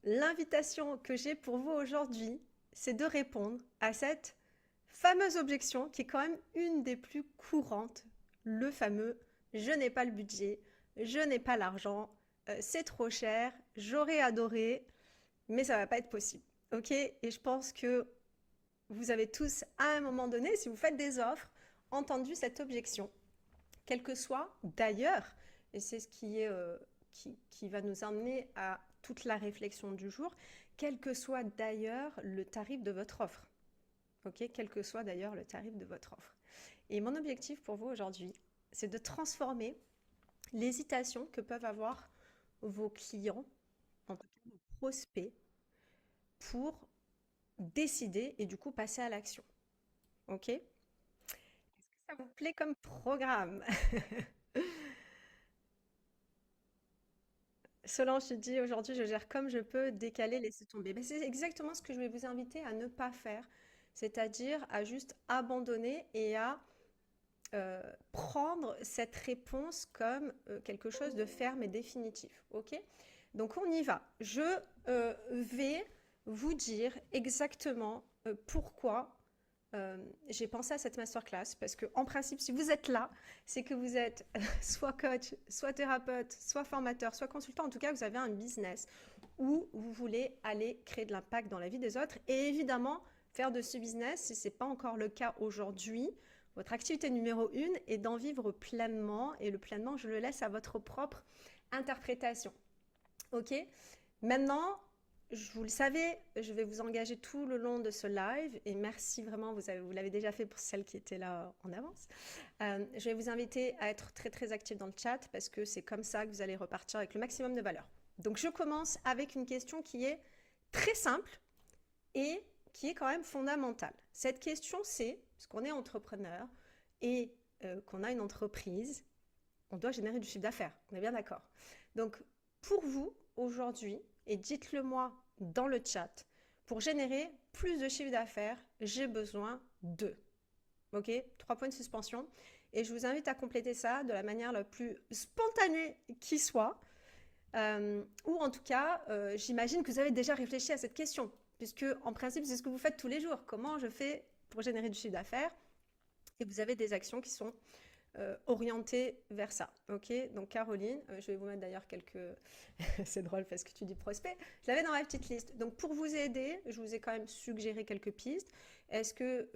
l'invitation que j'ai pour vous aujourd'hui, c'est de répondre à cette fameuse objection qui est quand même une des plus courantes, le fameux je n'ai pas le budget, je n'ai pas l'argent, c'est trop cher, j'aurais adoré, mais ça va pas être possible. Ok? Et je pense que vous avez tous, à un moment donné, si vous faites des offres, entendu cette objection, quel que soit d'ailleurs, et c'est ce qui est qui va nous amener à toute la réflexion du jour, quel que soit d'ailleurs le tarif de votre offre. Ok, quel que soit d'ailleurs le tarif de votre offre. Et mon objectif pour vous aujourd'hui, c'est de transformer l'hésitation que peuvent avoir vos clients, en tout cas vos prospects, pour décider et du coup passer à l'action. Ok? Est-ce que ça vous plaît comme programme? Solange, tu dis aujourd'hui, je gère comme je peux, décaler, laisser tomber. Ben, c'est exactement ce que je vais vous inviter à ne pas faire, c'est-à-dire à juste abandonner et à prendre cette réponse comme quelque chose de ferme et définitif. Ok? Donc on y va. Je vais vous dire exactement pourquoi j'ai pensé à cette masterclass parce que en principe, si vous êtes là, c'est que vous êtes soit coach, soit thérapeute, soit formateur, soit consultant. En tout cas, vous avez un business où vous voulez aller créer de l'impact dans la vie des autres et évidemment faire de ce business, si ce n'est pas encore le cas aujourd'hui, votre activité numéro 1 est d'en vivre pleinement et le pleinement, je le laisse à votre propre interprétation. Ok? Maintenant, vous le savez, je vais vous engager tout le long de ce live et merci vraiment, vous l'avez déjà fait pour celles qui étaient là en avance. Je vais vous inviter à être très très actif dans le chat parce que c'est comme ça que vous allez repartir avec le maximum de valeur. Donc je commence avec une question qui est très simple et qui est quand même fondamentale. Cette question c'est, parce qu'on est entrepreneur et qu'on a une entreprise, on doit générer du chiffre d'affaires, on est bien d'accord. Donc pour vous, aujourd'hui, et dites-le moi dans le chat, pour générer plus de chiffre d'affaires, j'ai besoin de. Ok? 3 points de suspension. Et je vous invite à compléter ça de la manière la plus spontanée qui soit. Ou en tout cas, j'imagine que vous avez déjà réfléchi à cette question, puisque en principe, c'est ce que vous faites tous les jours. Comment je fais pour générer du chiffre d'affaires? Et vous avez des actions qui sont orientées vers ça. Ok? Donc Caroline, je vais vous mettre d'ailleurs quelques... c'est drôle parce que tu dis prospect. Je l'avais dans ma petite liste. Donc pour vous aider, je vous ai quand même suggéré quelques pistes. Est-ce que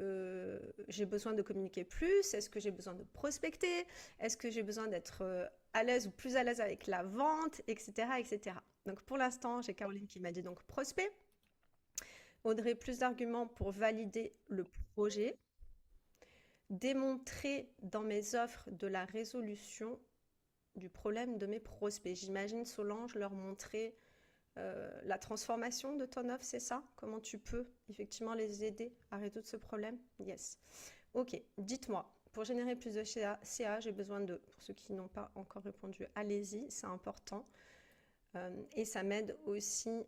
j'ai besoin de communiquer plus? Est-ce que j'ai besoin de prospecter? Est-ce que j'ai besoin d'être à l'aise ou plus à l'aise avec la vente, etc., etc. Donc pour l'instant, j'ai Caroline qui m'a dit donc prospect. Audrey, plus d'arguments pour valider le projet. Démontrer dans mes offres de la résolution du problème de mes prospects. J'imagine, Solange, leur montrer la transformation de ton offre, c'est ça? Comment tu peux effectivement les aider à résoudre ce problème? Yes. Ok, dites-moi, pour générer plus de CA, j'ai besoin de, pour ceux qui n'ont pas encore répondu, allez-y, c'est important. Et ça m'aide aussi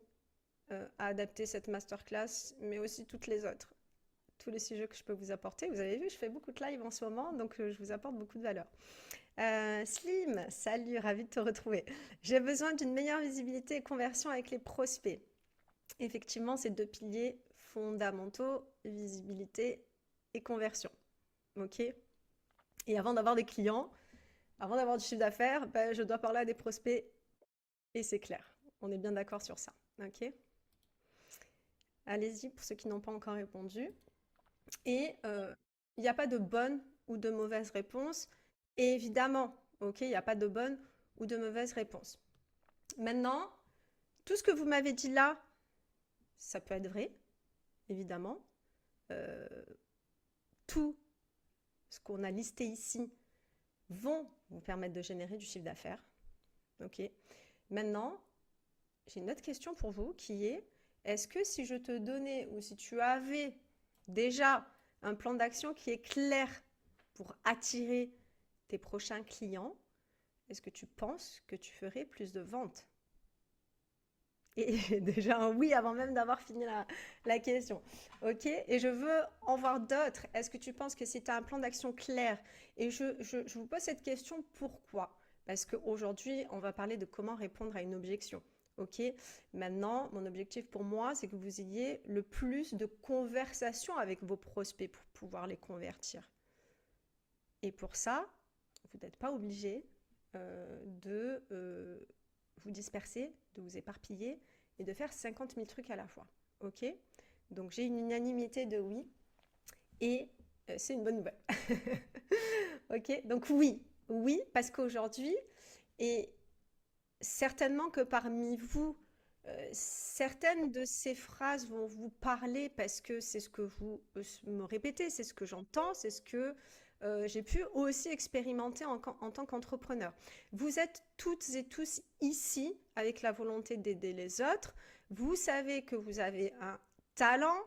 à adapter cette masterclass, mais aussi toutes les autres. Tous les sujets que je peux vous apporter. Vous avez vu, je fais beaucoup de live en ce moment, donc je vous apporte beaucoup de valeur. Slim, salut, ravi de te retrouver. J'ai besoin d'une meilleure visibilité et conversion avec les prospects. Effectivement, c'est 2 piliers fondamentaux, visibilité et conversion. Ok? Et avant d'avoir des clients, avant d'avoir du chiffre d'affaires, ben, je dois parler à des prospects et c'est clair. On est bien d'accord sur ça. Ok? Allez-y pour ceux qui n'ont pas encore répondu. Et il n'y a pas de bonne ou de mauvaise réponse. Et évidemment, ok, il n'y a pas de bonne ou de mauvaise réponse. Maintenant, tout ce que vous m'avez dit là, ça peut être vrai, évidemment. Euh, tout ce qu'on a listé ici vont vous permettre de générer du chiffre d'affaires. Ok. Maintenant, j'ai une autre question pour vous qui est, est-ce que si je te donnais ou si tu avais déjà un plan d'action qui est clair pour attirer tes prochains clients, est-ce que tu penses que tu ferais plus de ventes? Et déjà un oui avant même d'avoir fini la question. Ok? Et je veux en voir d'autres. Est-ce que tu penses que si tu as un plan d'action clair, et je vous pose cette question, pourquoi? Parce qu'aujourd'hui, on va parler de comment répondre à une objection. Ok, maintenant, mon objectif pour moi, c'est que vous ayez le plus de conversations avec vos prospects pour pouvoir les convertir. Et pour ça, vous n'êtes pas obligé de vous disperser, de vous éparpiller et de faire 50 000 trucs à la fois. Ok? Donc j'ai une unanimité de oui et c'est une bonne nouvelle. Ok? Donc oui, oui, parce qu'aujourd'hui, et certainement que parmi vous, certaines de ces phrases vont vous parler parce que c'est ce que vous me répétez, c'est ce que j'entends, c'est ce que j'ai pu aussi expérimenter en tant qu'entrepreneur. Vous êtes toutes et tous ici avec la volonté d'aider les autres. Vous savez que vous avez un talent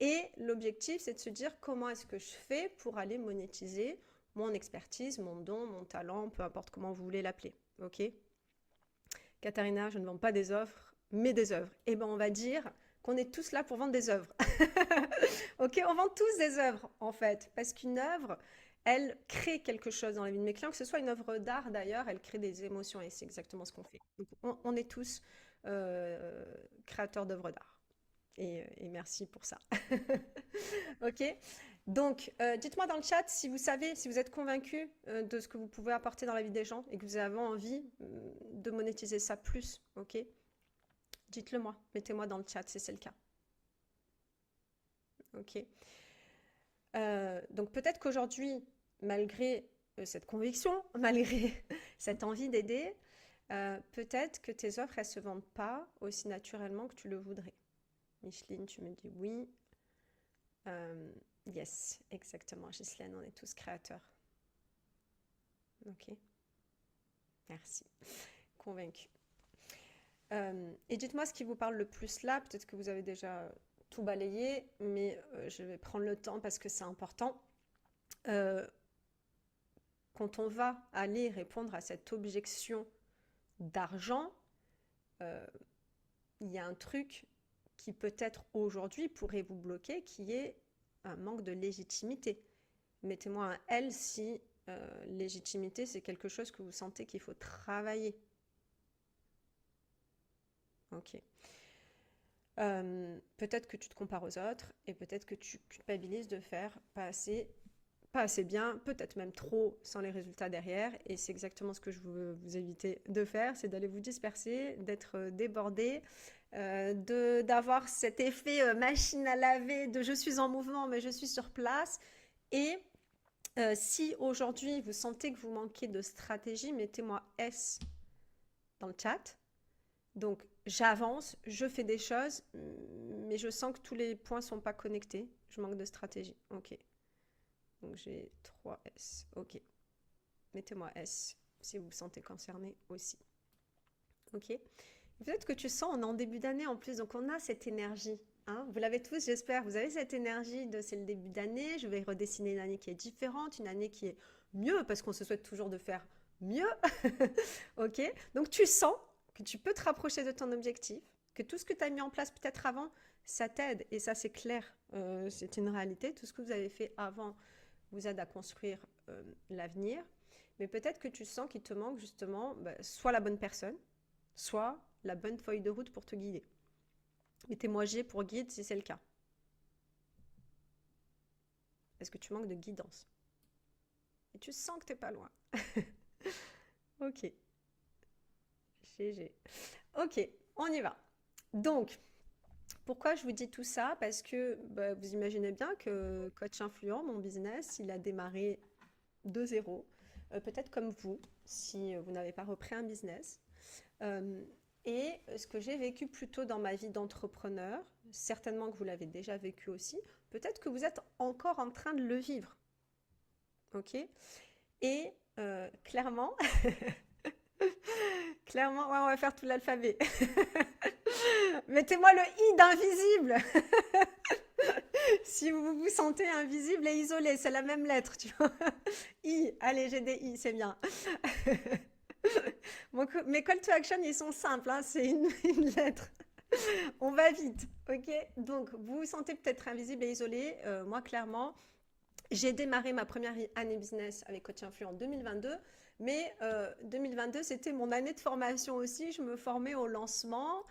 et l'objectif, c'est de se dire comment est-ce que je fais pour aller monétiser mon expertise, mon don, mon talent, peu importe comment vous voulez l'appeler. Ok? Katharina, je ne vends pas des offres, mais des œuvres. Eh bien, on va dire qu'on est tous là pour vendre des œuvres. Ok, on vend tous des œuvres, en fait, parce qu'une œuvre, elle crée quelque chose dans la vie de mes clients, que ce soit une œuvre d'art d'ailleurs, elle crée des émotions et c'est exactement ce qu'on fait. Donc, on est tous créateurs d'œuvres d'art. Et merci pour ça. Ok. Donc, dites-moi dans le chat si vous savez, si vous êtes convaincu de ce que vous pouvez apporter dans la vie des gens et que vous avez envie de monétiser ça plus. Ok. Dites-le moi. Mettez-moi dans le chat si c'est le cas. Ok. Donc peut-être qu'aujourd'hui, malgré cette conviction, malgré cette envie d'aider, peut-être que tes offres, elles ne se vendent pas aussi naturellement que tu le voudrais. Micheline, tu me dis oui. Yes, exactement, Ghislaine, on est tous créateurs. Ok, merci. Convaincue. Et dites-moi ce qui vous parle le plus là. Peut-être que vous avez déjà tout balayé, mais je vais prendre le temps parce que c'est important. Quand on va aller répondre à cette objection d'argent, il y a un truc qui peut-être aujourd'hui pourrait vous bloquer, qui est un manque de légitimité. Mettez-moi un L si légitimité, c'est quelque chose que vous sentez qu'il faut travailler. Ok. Peut-être que tu te compares aux autres et peut-être que tu culpabilises de faire pas assez bien, peut-être même trop sans les résultats derrière. Et c'est exactement ce que je veux vous éviter de faire, c'est d'aller vous disperser, d'être débordé, d'avoir cet effet machine à laver de je suis en mouvement mais je suis sur place. Et si aujourd'hui vous sentez que vous manquez de stratégie, mettez-moi S dans le chat. Donc j'avance, je fais des choses, mais je sens que tous les points ne sont pas connectés. Je manque de stratégie. Ok. Donc j'ai 3 S. Ok. Mettez-moi S si vous vous sentez concerné aussi. Ok. Peut-être que tu sens, on est en début d'année en plus, donc on a cette énergie. Hein, vous l'avez tous, j'espère. Vous avez cette énergie de c'est le début d'année. Je vais redessiner une année qui est différente, une année qui est mieux, parce qu'on se souhaite toujours de faire mieux. Ok. Donc tu sens que tu peux te rapprocher de ton objectif, que tout ce que tu as mis en place peut-être avant, ça t'aide. Et ça, c'est clair. C'est une réalité. Tout ce que vous avez fait avant vous aide à construire l'avenir. Mais peut-être que tu sens qu'il te manque justement soit la bonne personne, soit la bonne feuille de route pour te guider. Mettez-moi G pour guide si c'est le cas. Est-ce que tu manques de guidance? Et tu sens que tu n'es pas loin. Ok. GG. Ok, on y va. Donc, pourquoi je vous dis tout ça? Parce que vous imaginez bien que Coach Influent, mon business, il a démarré de zéro. Peut-être comme vous, si vous n'avez pas repris un business. Et ce que j'ai vécu plutôt dans ma vie d'entrepreneur, certainement que vous l'avez déjà vécu aussi, peut-être que vous êtes encore en train de le vivre. Ok? Et clairement, clairement, ouais, on va faire tout l'alphabet. Mettez-moi le I d'invisible. Si vous vous sentez invisible et isolé, c'est la même lettre, tu vois. I, allez, j'ai des I, c'est bien. Bon, mes call to action, ils sont simples, hein, c'est une lettre. On va vite, ok? Donc, vous vous sentez peut-être invisible et isolé. Moi, clairement, j'ai démarré ma première année business avec Coach Influent en 2022. Mais 2022, c'était mon année de formation aussi. Je me formais au lancement.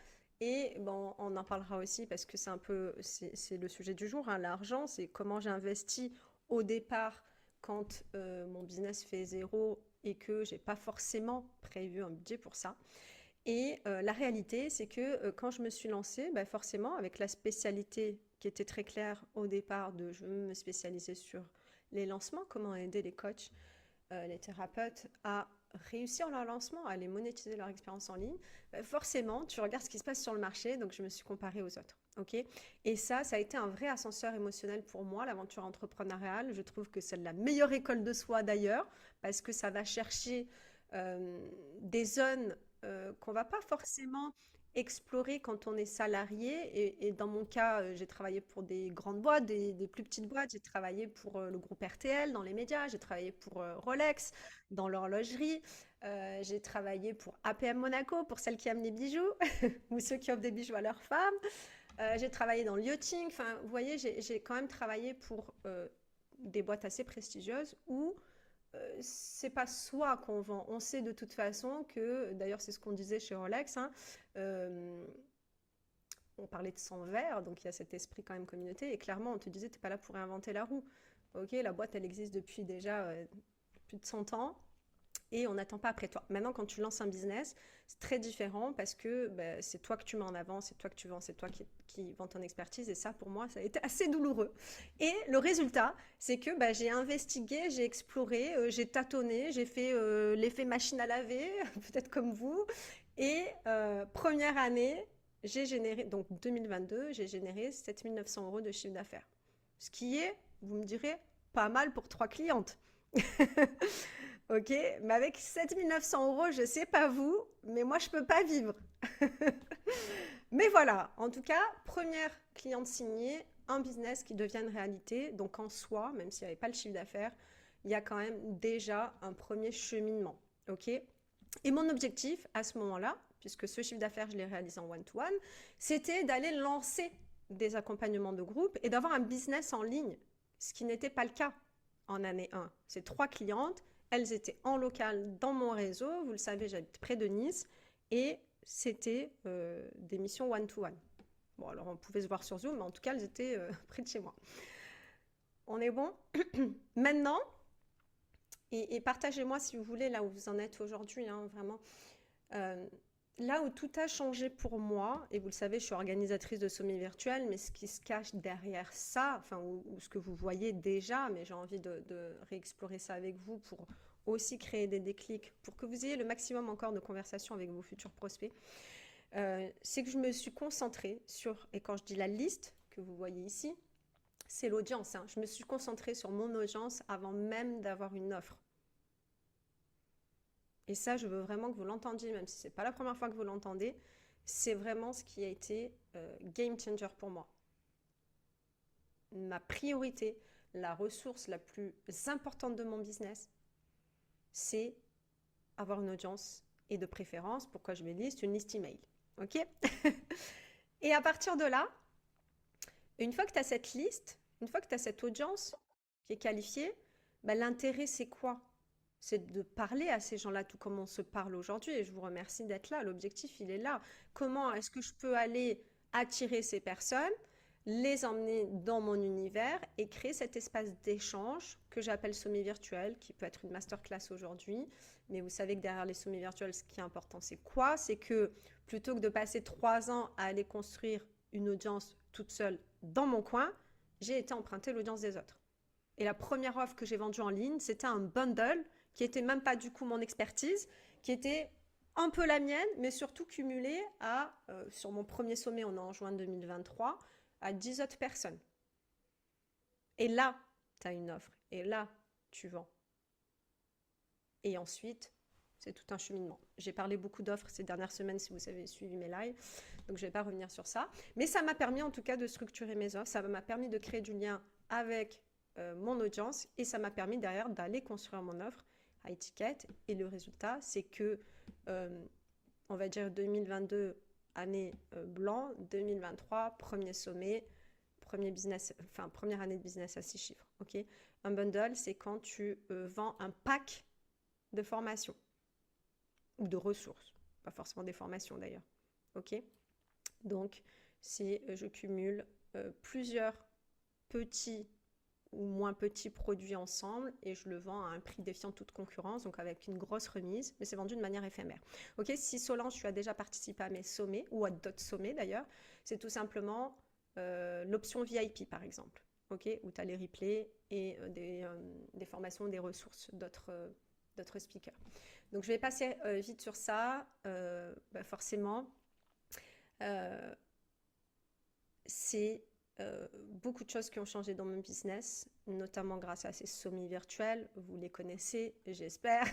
Et bon, on en parlera aussi parce que c'est le sujet du jour, hein, l'argent, c'est comment j'ai investi au départ quand mon business fait zéro et que j'ai pas forcément prévu un budget pour ça. Et la réalité, c'est que quand je me suis lancée, bah, forcément, avec la spécialité qui était très claire au départ de je veux me spécialiser sur les lancements, comment aider les coachs, les thérapeutes à réussir leur lancement, à aller monétiser leur expérience en ligne, bah, forcément, tu regardes ce qui se passe sur le marché, donc je me suis comparée aux autres. Ok. Et ça a été un vrai ascenseur émotionnel pour moi, l'aventure entrepreneuriale. Je trouve que c'est la meilleure école de soi d'ailleurs, parce que ça va chercher des zones qu'on va pas forcément explorer quand on est salarié. Et dans mon cas, j'ai travaillé pour des grandes boîtes, des plus petites boîtes. J'ai travaillé pour le groupe RTL dans les médias. J'ai travaillé pour Rolex dans l'horlogerie. J'ai travaillé pour APM Monaco pour celles qui aiment les bijoux ou ceux qui offrent des bijoux à leurs femmes. J'ai travaillé dans le yachting. Enfin, vous voyez, j'ai quand même travaillé pour des boîtes assez prestigieuses où c'est pas soi qu'on vend. On sait de toute façon que, d'ailleurs, c'est ce qu'on disait chez Rolex, hein, euh, on parlait de 100 verres, donc il y a cet esprit quand même communauté, et clairement, on te disait, t'es pas là pour réinventer la roue. Ok, la boîte, elle existe depuis déjà plus de 100 ans, et on n'attend pas après toi. Maintenant, quand tu lances un business, c'est très différent parce que bah, c'est toi que tu mets en avant, c'est toi que tu vends, c'est toi qui vends ton expertise. Et ça, pour moi, ça a été assez douloureux. Et le résultat, c'est que bah, j'ai investigué, j'ai exploré, j'ai tâtonné, j'ai fait l'effet machine à laver, peut-être comme vous. Et première année, j'ai généré, donc 2022, j'ai généré 7 900 euros de chiffre d'affaires. Ce qui est, vous me direz, pas mal pour 3 clientes. Ok, mais avec 7 900 euros, je sais pas vous, mais moi je peux pas vivre. Mais voilà, en tout cas, première cliente signée, un business qui devient une réalité. Donc en soi, même s'il n'y avait pas le chiffre d'affaires, il y a quand même déjà un premier cheminement. Ok. Et mon objectif à ce moment-là, puisque ce chiffre d'affaires, je l'ai réalisé en one-to-one, c'était d'aller lancer des accompagnements de groupe et d'avoir un business en ligne, ce qui n'était pas le cas en année 1. Ces 3 clientes, elles étaient en local dans mon réseau. Vous le savez, j'habite près de Nice et c'était des missions one-to-one. Bon, alors on pouvait se voir sur Zoom, mais en tout cas, elles étaient près de chez moi. On est bon? Maintenant, et partagez-moi si vous voulez là où vous en êtes aujourd'hui, hein, vraiment. Euh, Là où tout a changé pour moi, et vous le savez, je suis organisatrice de sommets virtuels, mais ce qui se cache derrière ça, enfin, ou ce que vous voyez déjà, mais j'ai envie de réexplorer ça avec vous pour aussi créer des déclics, pour que vous ayez le maximum encore de conversations avec vos futurs prospects, c'est que je me suis concentrée sur, et quand je dis la liste que vous voyez ici, c'est l'audience, hein. Je me suis concentrée sur mon audience avant même d'avoir une offre. Et ça, je veux vraiment que vous l'entendiez, même si ce n'est pas la première fois que vous l'entendez. C'est vraiment ce qui a été game changer pour moi. Ma priorité, la ressource la plus importante de mon business, c'est avoir une audience et de préférence, pourquoi je mets liste, une liste email. Ok. Et à partir de là, une fois que tu as cette liste, une fois que tu as cette audience qui est qualifiée, bah, l'intérêt c'est quoi? C'est de parler à ces gens-là, tout comme on se parle aujourd'hui. Et je vous remercie d'être là. L'objectif, il est là. Comment est-ce que je peux aller attirer ces personnes, les emmener dans mon univers et créer cet espace d'échange que j'appelle sommet virtuel, qui peut être une masterclass aujourd'hui. Mais vous savez que derrière les sommets virtuels, ce qui est important, c'est quoi? C'est que plutôt que de passer 3 ans à aller construire une audience toute seule dans mon coin, j'ai été emprunter l'audience des autres. Et la première offre que j'ai vendue en ligne, c'était un bundle qui était même pas du coup mon expertise, qui était un peu la mienne, mais surtout cumulée à, sur mon premier sommet, on est en juin 2023, à 10 autres personnes. Et là, tu as une offre. Et là, tu vends. Et ensuite, c'est tout un cheminement. J'ai parlé beaucoup d'offres ces dernières semaines si vous avez suivi mes lives, donc je ne vais pas revenir sur ça. Mais ça m'a permis en tout cas de structurer mes offres, ça m'a permis de créer du lien avec mon audience et ça m'a permis derrière d'aller construire mon offre à étiquette. Et le résultat, c'est que, on va dire 2022, année blanc, 2023, premier sommet, première année de business à 6 chiffres. Okay, un bundle, c'est quand tu vends un pack de formation ou de ressources, pas forcément des formations d'ailleurs. Ok? Donc, je cumule plusieurs petits ou moins petits produits ensemble et je le vends à un prix défiant toute concurrence, donc avec une grosse remise, mais c'est vendu de manière éphémère. Ok, si Solange, tu as déjà participé à mes sommets ou à d'autres sommets d'ailleurs, c'est tout simplement l'option VIP par exemple, ok, où tu as les replays et des formations, des ressources d'autres speakers. Donc je vais passer vite sur ça, forcément. C'est beaucoup de choses qui ont changé dans mon business, notamment grâce à ces sommets virtuels. Vous les connaissez, j'espère.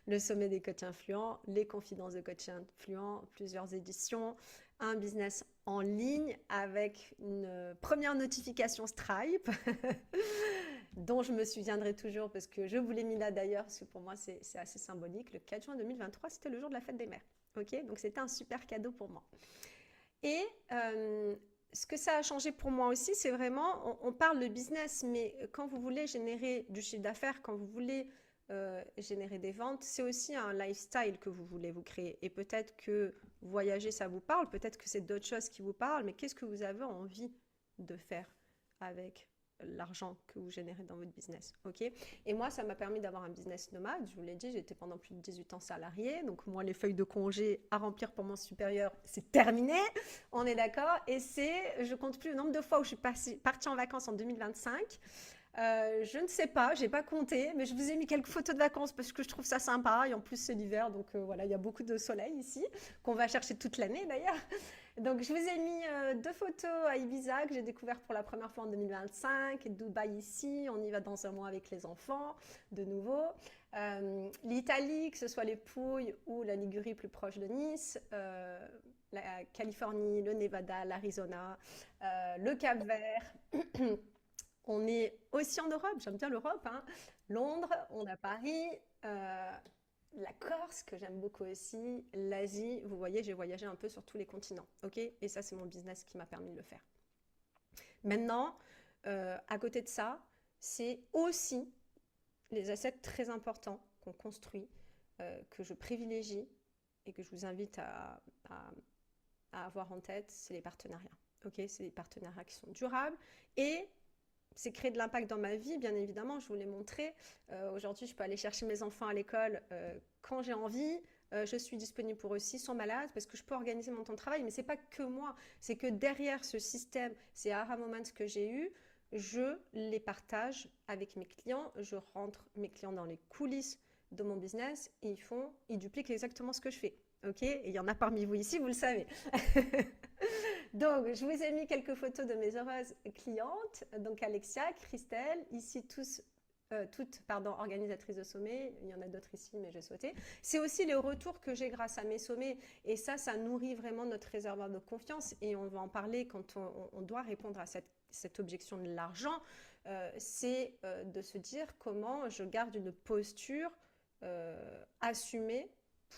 Le sommet des coachs influents, les confidences de coachs influents, plusieurs éditions, un business en ligne avec une première notification Stripe dont je me souviendrai toujours parce que je vous l'ai mis là d'ailleurs, parce que pour moi c'est assez symbolique. Le 4 juin 2023, c'était le jour de la fête des mères. Ok, donc c'était un super cadeau pour moi. Et ce que ça a changé pour moi aussi, c'est vraiment, on parle de business, mais quand vous voulez générer du chiffre d'affaires, quand vous voulez générer des ventes, c'est aussi un lifestyle que vous voulez vous créer. Et peut-être que voyager, ça vous parle, peut-être que c'est d'autres choses qui vous parlent, mais qu'est-ce que vous avez envie de faire avec l'argent que vous générez dans votre business, ok? Et moi, ça m'a permis d'avoir un business nomade. Je vous l'ai dit, j'étais pendant plus de 18 ans salariée. Donc, moi, les feuilles de congé à remplir pour mon supérieur, c'est terminé. On est d'accord? Et je compte plus le nombre de fois où je suis partie en vacances en 2025. Je ne sais pas, j'ai pas compté, mais je vous ai mis quelques photos de vacances parce que je trouve ça sympa. Et en plus, c'est l'hiver, donc voilà, il y a beaucoup de soleil ici, qu'on va chercher toute l'année d'ailleurs. Donc, je vous ai mis 2 photos à Ibiza que j'ai découvert pour la première fois en 2025, Dubaï ici, on y va dans un mois avec les enfants, de nouveau. L'Italie, que ce soit les Pouilles ou la Ligurie plus proche de Nice, la Californie, le Nevada, l'Arizona, le Cap-Vert. On est aussi en Europe, j'aime bien l'Europe, hein. Londres, on a Paris, la Corse, que j'aime beaucoup aussi, l'Asie. Vous voyez, j'ai voyagé un peu sur tous les continents, ok? Et ça, c'est mon business qui m'a permis de le faire. Maintenant, à côté de ça, c'est aussi les assets très importants qu'on construit, que je privilégie et que je vous invite à avoir en tête, c'est les partenariats. Ok, c'est des partenariats qui sont durables et c'est créer de l'impact dans ma vie, bien évidemment, je vous l'ai montré. Aujourd'hui, je peux aller chercher mes enfants à l'école quand j'ai envie. Je suis disponible pour eux s'ils sont malades parce que je peux organiser mon temps de travail. Mais ce n'est pas que moi, c'est que derrière ce système, ces aha moments que j'ai eus, je les partage avec mes clients. Je rentre mes clients dans les coulisses de mon business et ils dupliquent exactement ce que je fais. Ok, et il y en a parmi vous ici, vous le savez. Donc, je vous ai mis quelques photos de mes heureuses clientes. Donc, Alexia, Christelle, ici toutes organisatrices de sommets. Il y en a d'autres ici, mais j'ai sauté. C'est aussi les retours que j'ai grâce à mes sommets. Et ça nourrit vraiment notre réservoir de confiance. Et on va en parler quand on doit répondre à cette objection de l'argent. C'est de se dire comment je garde une posture assumée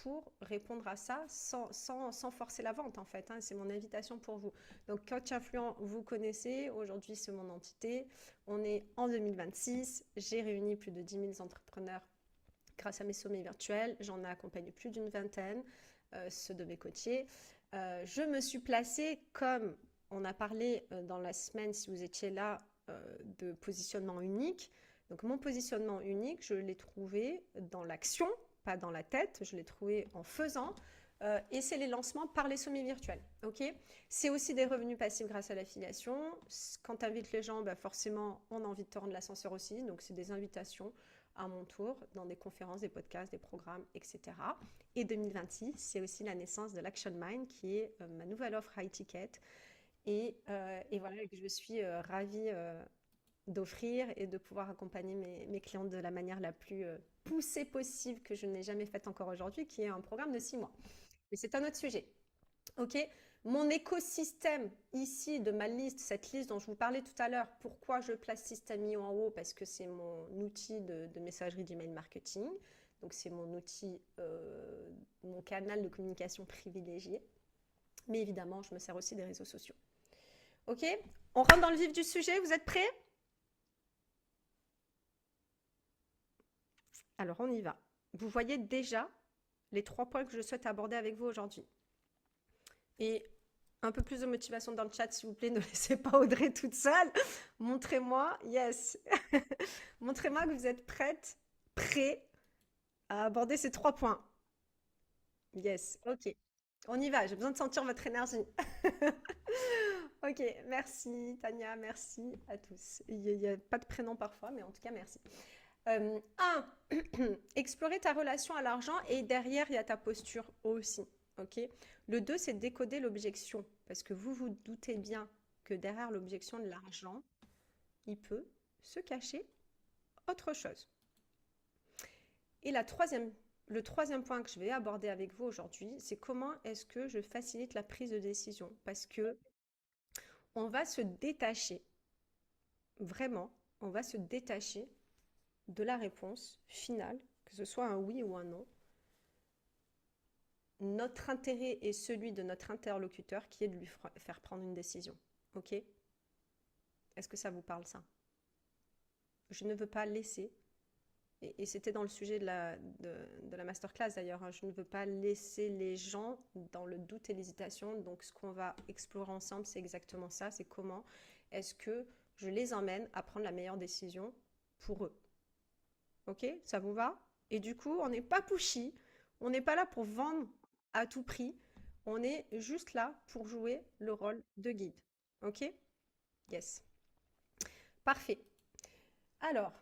pour répondre à ça sans forcer la vente en fait, hein. C'est mon invitation pour vous. Donc Coach Influent, vous connaissez, aujourd'hui c'est mon entité, on est en 2026, j'ai réuni plus de 10 000 entrepreneurs grâce à mes sommets virtuels, j'en ai accompagné plus d'une vingtaine, ceux de mes coachés. Je me suis placée comme on a parlé dans la semaine, si vous étiez là, de positionnement unique. Donc mon positionnement unique, je l'ai trouvé dans l'action, pas dans la tête, je l'ai trouvé en faisant. Et c'est les lancements par les sommets virtuels. Okay, c'est aussi des revenus passifs grâce à l'affiliation. Quand tu invites les gens, forcément, on a envie de te rendre l'ascenseur aussi. Donc, c'est des invitations à mon tour dans des conférences, des podcasts, des programmes, etc. Et 2026, c'est aussi la naissance de l'Action Mind, qui est ma nouvelle offre high ticket. Et voilà, que je suis ravie d'offrir et de pouvoir accompagner mes clients de la manière la plus poussée possible que je n'ai jamais faite encore aujourd'hui, qui est un programme de 6 mois. Mais c'est un autre sujet. Ok, mon écosystème ici de ma liste, cette liste dont je vous parlais tout à l'heure, pourquoi je place Systemio en haut? Parce que c'est mon outil de messagerie d'email marketing. Donc c'est mon outil, mon canal de communication privilégié. Mais évidemment, je me sers aussi des réseaux sociaux. Ok, on rentre dans le vif du sujet, vous êtes prêts? Alors, on y va. vous voyez déjà les 3 points que je souhaite aborder avec vous aujourd'hui. Et un peu plus de motivation dans le chat, s'il vous plaît. Ne laissez pas Audrey toute seule. Montrez-moi, yes. Montrez-moi que vous êtes prêt à aborder ces 3 points. Yes, ok. On y va, j'ai besoin de sentir votre énergie. Ok, merci Tania, merci à tous. Il n'y a, pas de prénom parfois, mais en tout cas, merci. 1. Explorer ta relation à l'argent et derrière, il y a ta posture aussi. Ok. Le 2, c'est décoder l'objection. Parce que vous vous doutez bien que derrière l'objection de l'argent, il peut se cacher autre chose. Et le troisième point que je vais aborder avec vous aujourd'hui, c'est comment est-ce que je facilite la prise de décision. Parce que on va se détacher, vraiment, on va se détacher de la réponse finale, que ce soit un oui ou un non. Notre intérêt est celui de notre interlocuteur qui est de lui faire prendre une décision. Ok? Est-ce que ça vous parle ça? Je ne veux pas laisser, et c'était dans le sujet de la masterclass d'ailleurs, hein, je ne veux pas laisser les gens dans le doute et l'hésitation. Donc ce qu'on va explorer ensemble, c'est exactement ça, c'est comment est-ce que je les emmène à prendre la meilleure décision pour eux. Ok? Ça vous va? Et du coup, on n'est pas pushy, on n'est pas là pour vendre à tout prix, on est juste là pour jouer le rôle de guide. Ok? Yes. Parfait. Alors,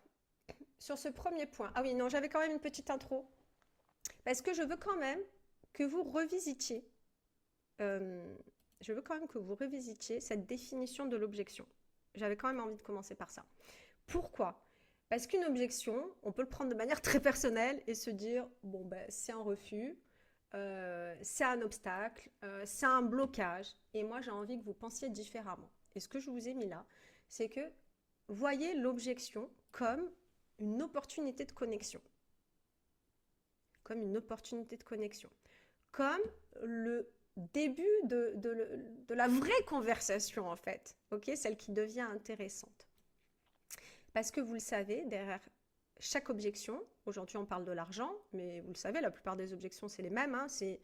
sur ce premier point, ah oui, non, j'avais quand même une petite intro, parce que je veux quand même que vous revisitiez, cette définition de l'objection. J'avais quand même envie de commencer par ça. Pourquoi? Parce qu'une objection, on peut le prendre de manière très personnelle et se dire, bon, ben, c'est un refus, c'est un obstacle, c'est un blocage. Et moi, j'ai envie que vous pensiez différemment. Et ce que je vous ai mis là, c'est que voyez l'objection comme une opportunité de connexion. Comme une opportunité de connexion. Comme le début de la vraie conversation, en fait. Ok, celle qui devient intéressante. Parce que vous le savez, derrière chaque objection, aujourd'hui on parle de l'argent, mais vous le savez, la plupart des objections c'est les mêmes, hein, c'est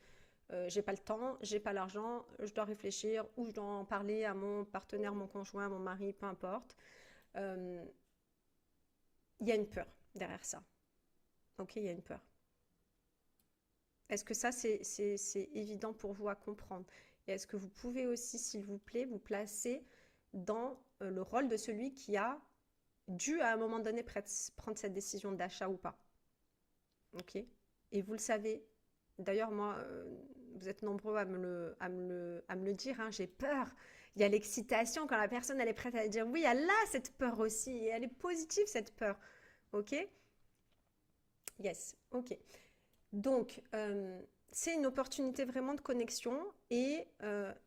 j'ai pas le temps, j'ai pas l'argent, je dois réfléchir ou je dois en parler à mon partenaire, mon conjoint, mon mari, peu importe. Il y a une peur derrière ça. Ok, il y a une peur. Est-ce que ça c'est évident pour vous à comprendre? Et est-ce que vous pouvez aussi, s'il vous plaît, vous placer dans le rôle de celui qui a dû à un moment donné prendre cette décision d'achat ou pas. Ok? Et vous le savez. D'ailleurs, moi, vous êtes nombreux à me le dire, hein, j'ai peur. Il y a l'excitation quand la personne elle est prête à dire oui, elle a cette peur aussi. Et elle est positive, cette peur. Ok? Yes, ok. Donc, c'est une opportunité vraiment de connexion et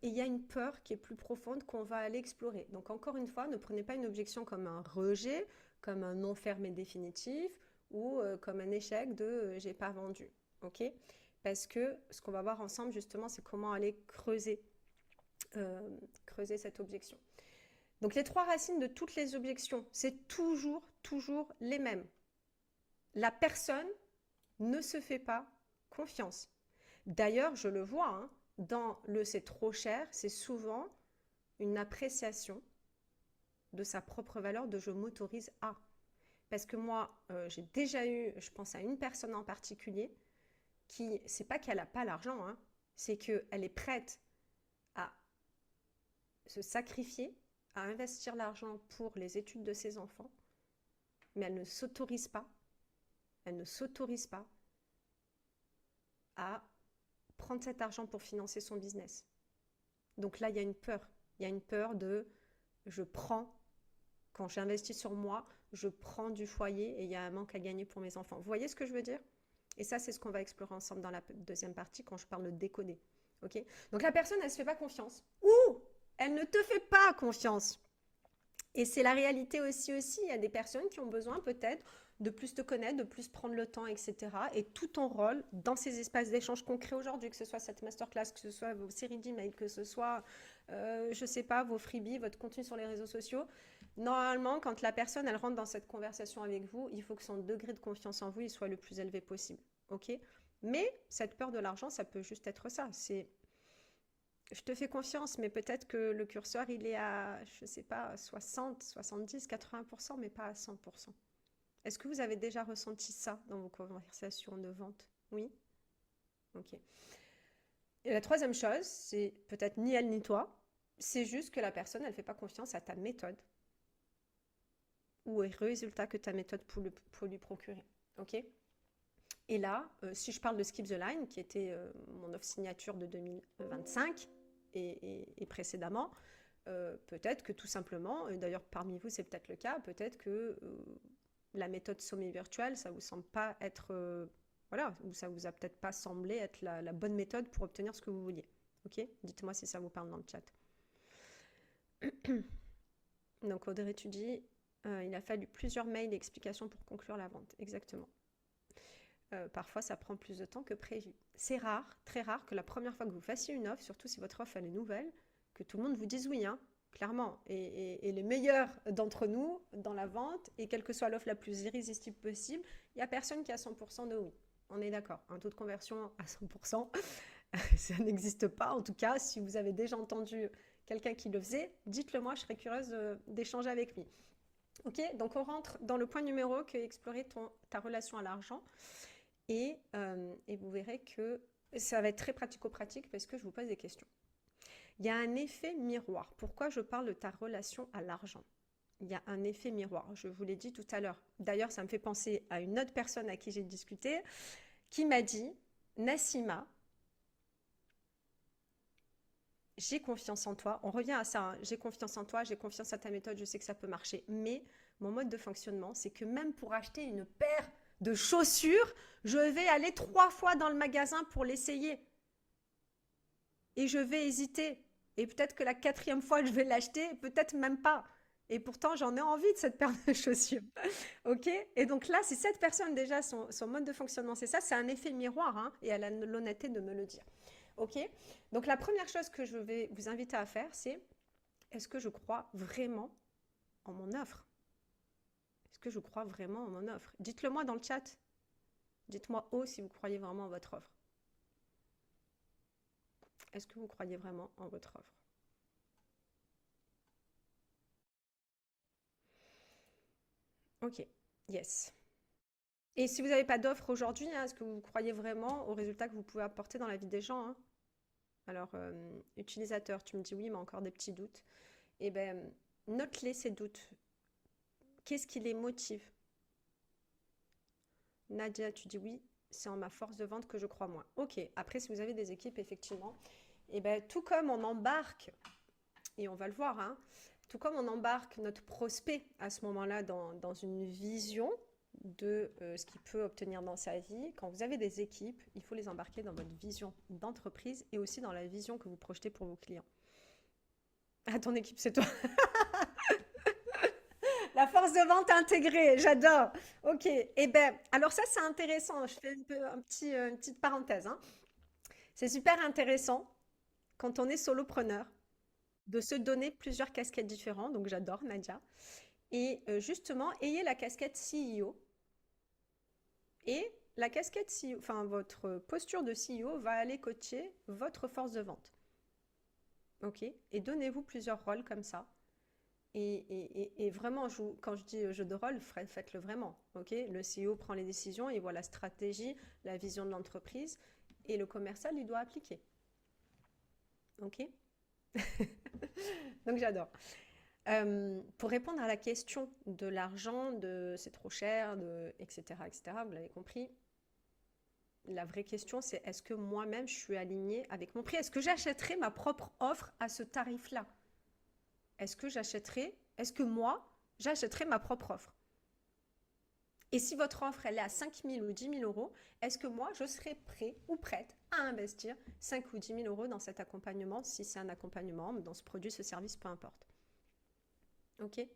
il y a une peur qui est plus profonde qu'on va aller explorer. Donc encore une fois, ne prenez pas une objection comme un rejet, comme un non fermé définitif ou comme un échec de j'ai pas vendu. Ok? Parce que ce qu'on va voir ensemble justement, c'est comment aller creuser cette objection. Donc les 3 racines de toutes les objections, c'est toujours les mêmes. La personne ne se fait pas confiance. D'ailleurs, je le vois, hein, dans le c'est trop cher, c'est souvent une appréciation de sa propre valeur, de je m'autorise à. Parce que moi, j'ai déjà eu, je pense à une personne en particulier, qui, c'est pas qu'elle n'a pas l'argent, hein, c'est qu'elle est prête à se sacrifier, à investir l'argent pour les études de ses enfants, mais elle ne s'autorise pas à prendre cet argent pour financer son business. Donc là, il y a une peur. Il y a une peur de je prends, quand j'investis sur moi, je prends du foyer et il y a un manque à gagner pour mes enfants. Vous voyez ce que je veux dire? Et ça, c'est ce qu'on va explorer ensemble dans la deuxième partie quand je parle de décoder. Ok? Donc la personne, elle ne se fait pas confiance. Ou elle ne te fait pas confiance. Et c'est la réalité aussi. Il y a des personnes qui ont besoin peut-être de plus te connaître, de plus prendre le temps, etc. Et tout ton rôle dans ces espaces d'échange qu'on crée aujourd'hui, que ce soit cette masterclass, que ce soit vos séries d'emails, que ce soit je sais pas, vos freebies, votre contenu sur les réseaux sociaux. Normalement, quand la personne, elle rentre dans cette conversation avec vous, il faut que son degré de confiance en vous, il soit le plus élevé possible. OK? Mais cette peur de l'argent, ça peut juste être ça. C'est, je te fais confiance, mais peut-être que le curseur, il est à, je sais pas, 60, 70, 80%, mais pas à 100%. Est-ce que vous avez déjà ressenti ça dans vos conversations de vente? Oui? Ok. Et la troisième chose, c'est peut-être ni elle ni toi, c'est juste que la personne, elle ne fait pas confiance à ta méthode ou aux résultats que ta méthode pour lui procurer. Ok? Et là, si je parle de Skip the Line, qui était mon offre signature de 2025 et précédemment, peut-être que tout simplement, et d'ailleurs parmi vous c'est peut-être le cas, peut-être que la méthode sommet virtuel, ça vous semble pas être, voilà, ou ça vous a peut-être pas semblé être la bonne méthode pour obtenir ce que vous vouliez. Ok? Dites-moi si ça vous parle dans le chat. Donc Audrey, tu dis, il a fallu plusieurs mails et explications pour conclure la vente. Exactement. Parfois, ça prend plus de temps que prévu. C'est rare, très rare, que la première fois que vous fassiez une offre, surtout si votre offre elle est nouvelle, que tout le monde vous dise oui, hein, clairement. Et les meilleurs d'entre nous, dans la vente, et quelle que soit l'offre la plus irrésistible possible, il n'y a personne qui a 100% de oui. On est d'accord. Un taux de conversion à 100%, ça n'existe pas. En tout cas, si vous avez déjà entendu quelqu'un qui le faisait, dites-le moi, je serais curieuse d'échanger avec lui. Ok, donc on rentre dans le point numéro que explorer ta relation à l'argent. Et vous verrez que ça va être très pratico-pratique parce que je vous pose des questions. Il y a un effet miroir. Pourquoi je parle de ta relation à l'argent? Il y a un effet miroir, je vous l'ai dit tout à l'heure. D'ailleurs, ça me fait penser à une autre personne à qui j'ai discuté qui m'a dit, Nassima, j'ai confiance en toi. On revient à ça, hein. J'ai confiance en toi, j'ai confiance à ta méthode, je sais que ça peut marcher. Mais mon mode de fonctionnement, c'est que même pour acheter une paire de chaussures, je vais aller 3 fois dans le magasin pour l'essayer. Et je vais hésiter. Et peut-être que la 4e fois, je vais l'acheter, peut-être même pas. Et pourtant, j'en ai envie de cette paire de chaussures. OK? Et donc là, c'est cette personne déjà, son mode de fonctionnement, c'est ça, c'est un effet miroir, hein, et elle a l'honnêteté de me le dire. OK? Donc la première chose que je vais vous inviter à faire, c'est est-ce que je crois vraiment en mon offre? Est-ce que je crois vraiment en mon offre? Dites-le moi dans le chat. Dites-moi oh si vous croyez vraiment en votre offre. Est-ce que vous croyez vraiment en votre offre? Ok, yes. Et si vous n'avez pas d'offre aujourd'hui, hein, est-ce que vous croyez vraiment aux résultats que vous pouvez apporter dans la vie des gens, hein? Alors, utilisateur, tu me dis oui, mais encore des petits doutes. Eh bien, note-les ces doutes. Qu'est-ce qui les motive? Nadia, tu dis oui, c'est en ma force de vente que je crois moins. Ok, après, si vous avez des équipes, effectivement, et ben, tout comme on embarque, et on va le voir, hein, tout comme on embarque notre prospect à ce moment-là dans une vision de ce qu'il peut obtenir dans sa vie, quand vous avez des équipes, il faut les embarquer dans votre vision d'entreprise et aussi dans la vision que vous projetez pour vos clients. Ah, ton équipe, c'est toi. La force de vente intégrée, j'adore. Ok, et eh ben, alors ça c'est intéressant. Je fais une petite parenthèse, hein. C'est super intéressant quand on est solopreneur de se donner plusieurs casquettes différentes. Donc j'adore Nadia. Et justement, ayez la casquette CEO et la casquette CEO, enfin votre posture de CEO va aller coacher votre force de vente. Ok, et donnez-vous plusieurs rôles comme ça. Et vraiment, quand je dis jeu de rôle, faites-le vraiment. Okay, le CEO prend les décisions, il voit la stratégie, la vision de l'entreprise, et le commercial, il doit appliquer. Ok. Donc j'adore. Pour répondre à la question de l'argent, de c'est trop cher, etc., vous l'avez compris, la vraie question c'est est-ce que moi-même je suis alignée avec mon prix? Est-ce que j'achèterai ma propre offre à ce tarif-là? Est-ce que moi, j'achèterai ma propre offre? Et si votre offre, elle est à 5 000 ou 10 000 euros, est-ce que moi, je serai prêt ou prête à investir 5 ou 10 000 euros dans cet accompagnement, si c'est un accompagnement, dans ce produit, ce service, peu importe. Ok?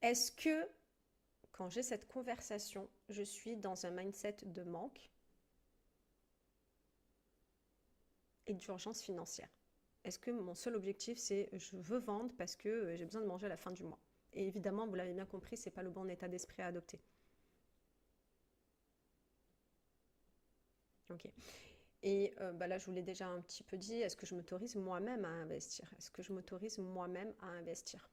Est-ce que, quand j'ai cette conversation, je suis dans un mindset de manque et d'urgence financière? est-ce que mon seul objectif, c'est je veux vendre parce que j'ai besoin de manger à la fin du mois? Et évidemment, vous l'avez bien compris, c'est pas le bon état d'esprit à adopter. Ok. Et bah là, je vous l'ai déjà un petit peu dit, est-ce que je m'autorise moi-même à investir? Est-ce que je m'autorise moi-même à investir?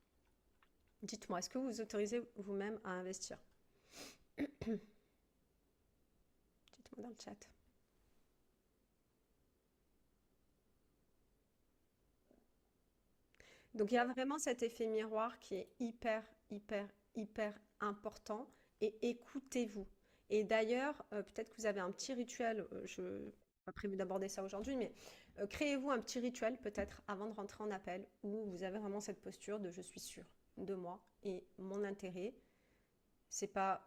Dites-moi, est-ce que vous vous autorisez vous-même à investir? Dites-moi dans le chat. Donc il y a vraiment cet effet miroir qui est hyper, hyper, hyper important et écoutez-vous. Et d'ailleurs, peut-être que vous avez un petit rituel, je n'ai pas prévu d'aborder ça aujourd'hui, mais créez-vous un petit rituel peut-être avant de rentrer en appel où vous avez vraiment cette posture de je suis sûr de moi et mon intérêt, c'est pas,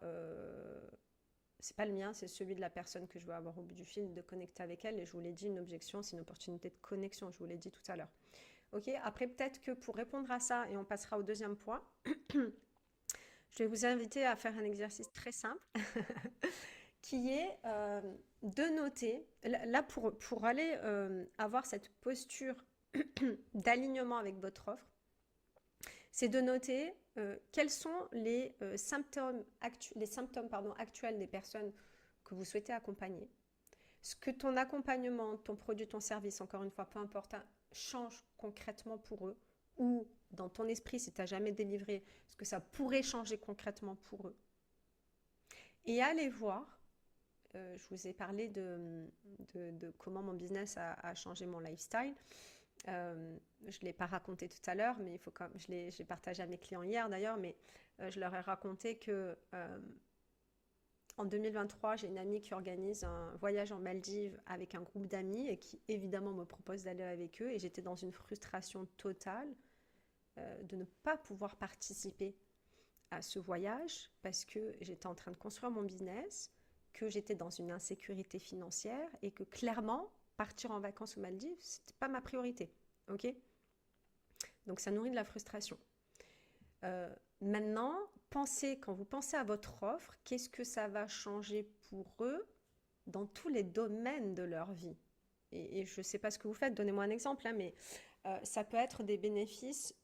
c'est pas le mien, c'est celui de la personne que je veux avoir au bout du fil, de connecter avec elle. Et je vous l'ai dit, une objection, c'est une opportunité de connexion, je vous l'ai dit tout à l'heure. Ok, après peut-être que pour répondre à ça, et on passera au deuxième point, je vais vous inviter à faire un exercice très simple qui est de noter, là pour aller avoir cette posture d'alignement avec votre offre, c'est de noter quels sont les symptômes, actuels des personnes que vous souhaitez accompagner. Ce que ton accompagnement, ton produit, ton service, encore une fois, peu importe, change concrètement pour eux, ou dans ton esprit, si tu n'as jamais délivré, ce que ça pourrait changer concrètement pour eux. Et allez voir, je vous ai parlé de comment mon business a changé mon lifestyle. Je ne l'ai pas raconté tout à l'heure, mais il faut quand même, je l'ai partagé à mes clients hier d'ailleurs, mais je leur ai raconté que en 2023, j'ai une amie qui organise un voyage en Maldives avec un groupe d'amis et qui évidemment me propose d'aller avec eux. Et j'étais dans une frustration totale de ne pas pouvoir participer à ce voyage parce que j'étais en train de construire mon business, que j'étais dans une insécurité financière et que clairement, partir en vacances aux Maldives, ce n'était pas ma priorité. Ok? Donc ça nourrit de la frustration. Maintenant, quand vous pensez à votre offre, qu'est-ce que ça va changer pour eux dans tous les domaines de leur vie? Et je ne sais pas ce que vous faites, donnez-moi un exemple, hein, mais ça peut être des bénéfices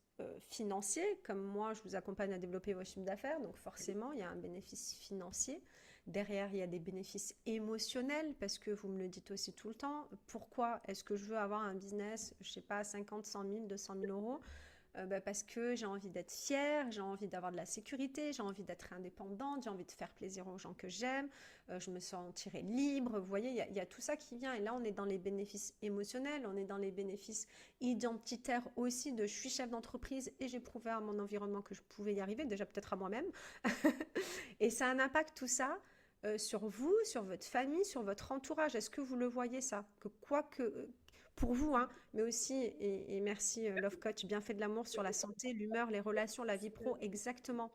financiers, comme moi, je vous accompagne à développer vos chiffres d'affaires, donc forcément, il y a un bénéfice financier. Derrière, il y a des bénéfices émotionnels, parce que vous me le dites aussi tout le temps. Pourquoi est-ce que je veux avoir un business, je ne sais pas, 50, 100 000, 200 000 euros? Parce que j'ai envie d'être fière, j'ai envie d'avoir de la sécurité, j'ai envie d'être indépendante, j'ai envie de faire plaisir aux gens que j'aime, je me sentirai libre. Vous voyez, il y a tout ça qui vient. Et là, on est dans les bénéfices émotionnels, on est dans les bénéfices identitaires aussi de je suis chef d'entreprise et j'ai prouvé à mon environnement que je pouvais y arriver, déjà peut-être à moi-même. Et ça a un impact tout ça sur vous, sur votre famille, sur votre entourage. Est-ce que vous le voyez ça? Que quoi que pour vous, hein, mais aussi, et merci Love Coach, bien fait de l'amour sur la santé, l'humeur, les relations, la vie pro, exactement.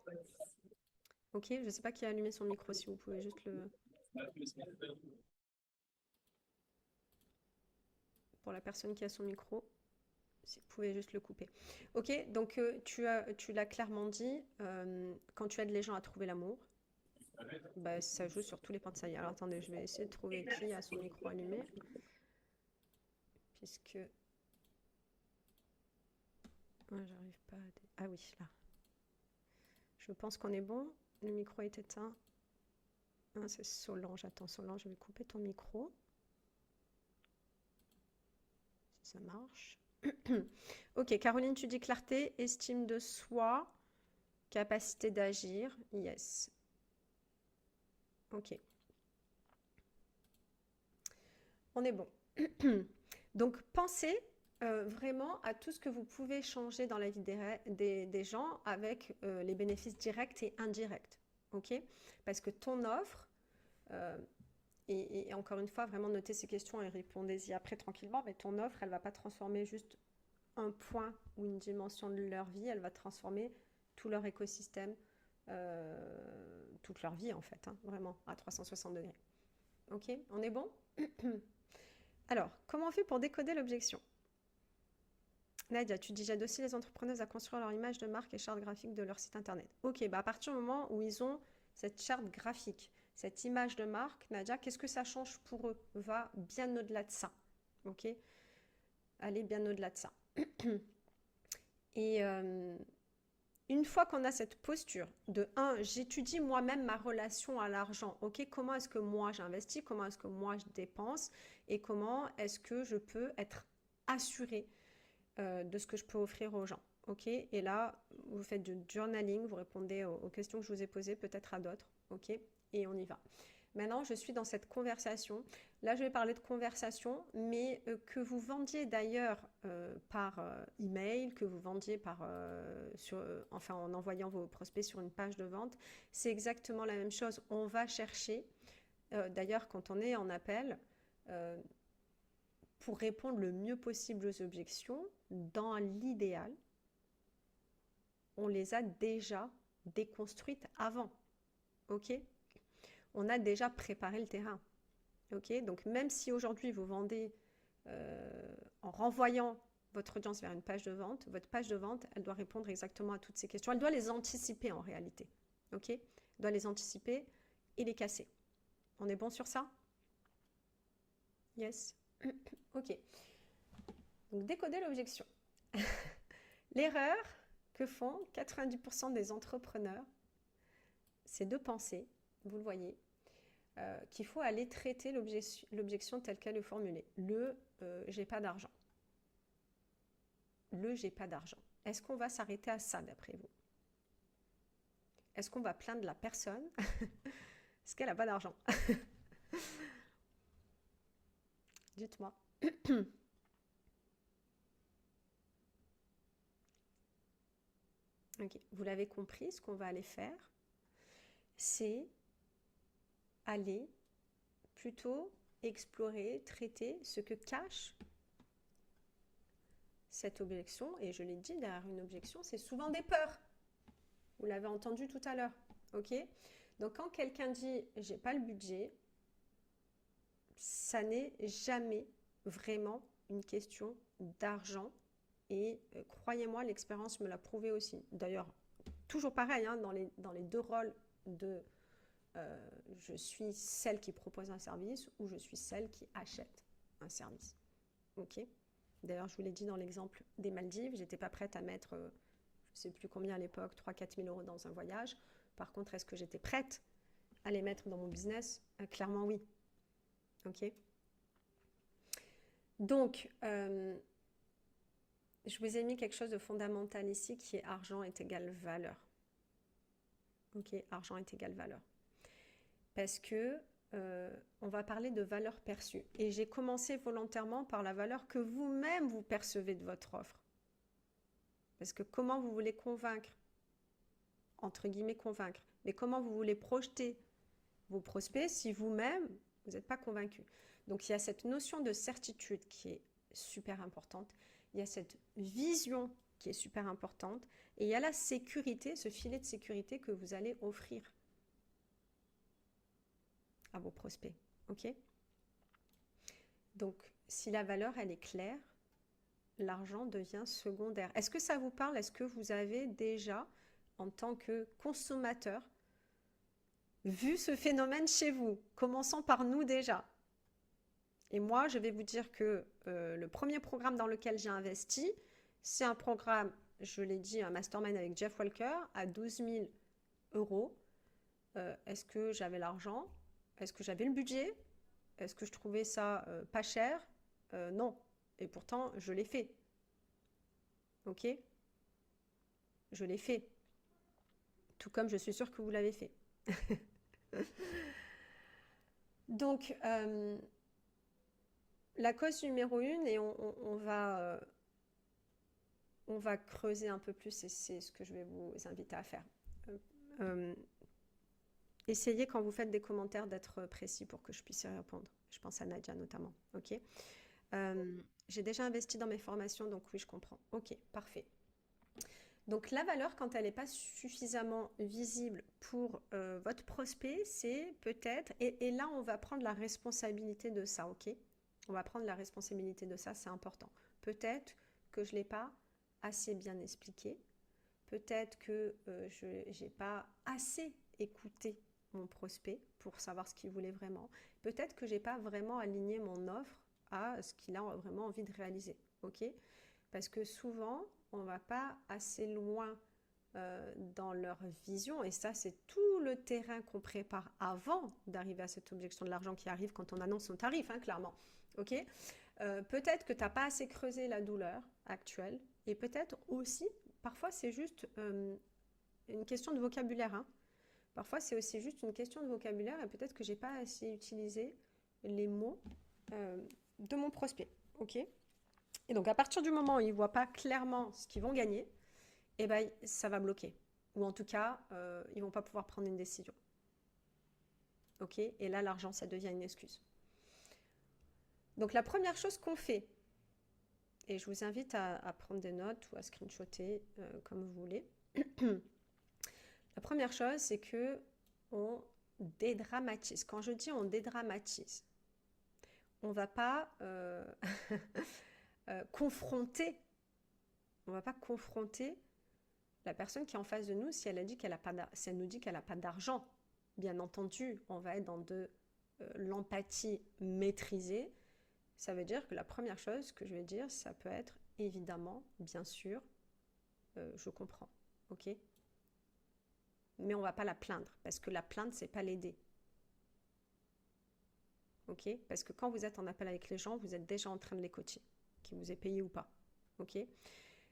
Ok, je ne sais pas qui a allumé son micro, si vous pouvez juste le... Pour la personne qui a son micro, si vous pouvez juste le couper. Ok, donc tu l'as clairement dit, quand tu aides les gens à trouver l'amour, bah, ça joue sur tous les pans de sa vie. Alors attendez, je vais essayer de trouver qui a son micro allumé, puisque... Ouais, j'arrive pas à... Ah oui, là. Je pense qu'on est bon. Le micro est éteint. Ah, c'est Solange. Attends, Solange, je vais couper ton micro. Si ça marche. Ok, Caroline, tu dis clarté, estime de soi, capacité d'agir. Yes. Ok. On est bon. Donc, pensez vraiment à tout ce que vous pouvez changer dans la vie des gens avec les bénéfices directs et indirects. Ok? Parce que ton offre, euh, et encore une fois, vraiment notez ces questions et répondez-y après tranquillement, mais ton offre, elle ne va pas transformer juste un point ou une dimension de leur vie, elle va transformer tout leur écosystème, toute leur vie en fait, hein, vraiment, à 360 degrés. Ok, on est bon? Alors, comment on fait pour décoder l'objection? Nadia, tu dis j'aide aussi les entrepreneuses à construire leur image de marque et charte graphique de leur site internet. Ok, bah à partir du moment où ils ont cette charte graphique, cette image de marque, Nadia, qu'est-ce que ça change pour eux? Va bien au-delà de ça. Ok. aller bien au-delà de ça. Et une fois qu'on a cette posture de 1, j'étudie moi-même ma relation à l'argent. Ok, comment est-ce que moi j'investis, comment est-ce que moi je dépense et comment est-ce que je peux être assurée de ce que je peux offrir aux gens. Ok, et là, vous faites du journaling, vous répondez aux questions que je vous ai posées, peut-être à d'autres. Ok, et on y va. Maintenant, je suis dans cette conversation. Là, je vais parler de conversation, mais que vous vendiez d'ailleurs par email, que vous vendiez par, enfin, en envoyant vos prospects sur une page de vente, c'est exactement la même chose. On va chercher, d'ailleurs, quand on est en appel, pour répondre le mieux possible aux objections, dans l'idéal, on les a déjà déconstruites avant. Ok ? On a déjà préparé le terrain. Ok, donc même si aujourd'hui vous vendez en renvoyant votre audience vers une page de vente, votre page de vente, elle doit répondre exactement à toutes ces questions. Elle doit les anticiper en réalité. Ok, elle doit les anticiper et les casser. On est bon sur ça? Yes. Ok. Donc décoder l'objection. L'erreur que font 90% des entrepreneurs, c'est de penser, vous le voyez, qu'il faut aller traiter l'objection telle qu'elle est formulée. J'ai pas d'argent. J'ai pas d'argent. Est-ce qu'on va s'arrêter à ça d'après vous? Est-ce qu'on va plaindre la personne parce qu'elle n'a pas d'argent? Dites-moi. Ok, vous l'avez compris, ce qu'on va aller faire, c'est aller plutôt explorer, traiter ce que cache cette objection. Et je l'ai dit, derrière une objection, c'est souvent des peurs. Vous l'avez entendu tout à l'heure. Ok? Donc quand quelqu'un dit « j'ai pas le budget », ça n'est jamais vraiment une question d'argent. Et croyez-moi, l'expérience me l'a prouvé aussi. D'ailleurs, toujours pareil, hein, dans les deux rôles de je suis celle qui propose un service ou je suis celle qui achète un service. Ok? D'ailleurs, je vous l'ai dit dans l'exemple des Maldives, j'étais pas prête à mettre, je ne sais plus combien à l'époque, 3-4 000 euros dans un voyage. Par contre, est-ce que j'étais prête à les mettre dans mon business? Clairement, oui. Ok? Donc, je vous ai mis quelque chose de fondamental ici qui est argent est égal valeur. Ok, argent est égal valeur. Parce que on va parler de valeur perçue. Et j'ai commencé volontairement par la valeur que vous-même vous percevez de votre offre. Parce que comment vous voulez convaincre, entre guillemets convaincre, mais comment vous voulez projeter vos prospects si vous-même, vous n'êtes pas convaincu. Donc il y a cette notion de certitude qui est super importante. Il y a cette vision qui est super importante. Et il y a la sécurité, ce filet de sécurité que vous allez offrir à vos prospects. Ok? Donc, si la valeur, elle est claire, l'argent devient secondaire. Est-ce que ça vous parle? Est-ce que vous avez déjà, en tant que consommateur, vu ce phénomène chez vous? Commençons par nous déjà. Et moi, je vais vous dire que le premier programme dans lequel j'ai investi, c'est un programme, je l'ai dit, un mastermind avec Jeff Walker à 12 000 euros. Est-ce que j'avais l'argent? Est-ce que j'avais le budget? Est-ce que je trouvais ça pas cher? Non. Et pourtant, je l'ai fait. Ok? Je l'ai fait. Tout comme je suis sûre que vous l'avez fait. Donc, la cause numéro 1, et on va creuser un peu plus, et c'est ce que je vais vous inviter à faire. Essayez quand vous faites des commentaires d'être précis pour que je puisse y répondre. Je pense à Nadia notamment. Ok? J'ai déjà investi dans mes formations, donc oui, je comprends. Ok, parfait. Donc la valeur, quand elle n'est pas suffisamment visible pour votre prospect, c'est peut-être, et là on va prendre la responsabilité de ça, ok? On va prendre la responsabilité de ça, c'est important. Peut-être que je ne l'ai pas assez bien expliqué, peut-être que je n'ai pas assez écouté mon prospect pour savoir ce qu'il voulait vraiment, peut-être que je n'ai pas vraiment aligné mon offre à ce qu'il a vraiment envie de réaliser. ok? Parce que souvent, on ne va pas assez loin dans leur vision, et ça, c'est tout le terrain qu'on prépare avant d'arriver à cette objection de l'argent qui arrive quand on annonce son tarif, hein, clairement, ok? Peut-être que tu n'as pas assez creusé la douleur actuelle, et peut-être aussi, parfois, c'est juste une question de vocabulaire, hein. Parfois, c'est aussi juste une question de vocabulaire, et peut-être que j'ai pas assez utilisé les mots de mon prospect, ok? Et donc, à partir du moment où ils ne voient pas clairement ce qu'ils vont gagner, eh ben, ça va bloquer. Ou en tout cas, ils ne vont pas pouvoir prendre une décision. Ok? Et là, l'argent, ça devient une excuse. Donc, la première chose qu'on fait, et je vous invite à prendre des notes ou à screenshotter comme vous voulez. La première chose, c'est que on dédramatise. Quand je dis on dédramatise, on ne va pas confronter, on va pas confronter la personne qui est en face de nous si elle a dit qu'elle a pas si elle nous dit qu'elle n'a pas d'argent. Bien entendu, on va être dans de l'empathie maîtrisée. Ça veut dire que la première chose que je vais dire, ça peut être évidemment, bien sûr, je comprends, ok? Mais on ne va pas la plaindre, parce que la plainte, c'est pas l'aider. Ok? Parce que quand vous êtes en appel avec les gens, vous êtes déjà en train de les coacher, qu'ils vous aient payé ou pas. Ok?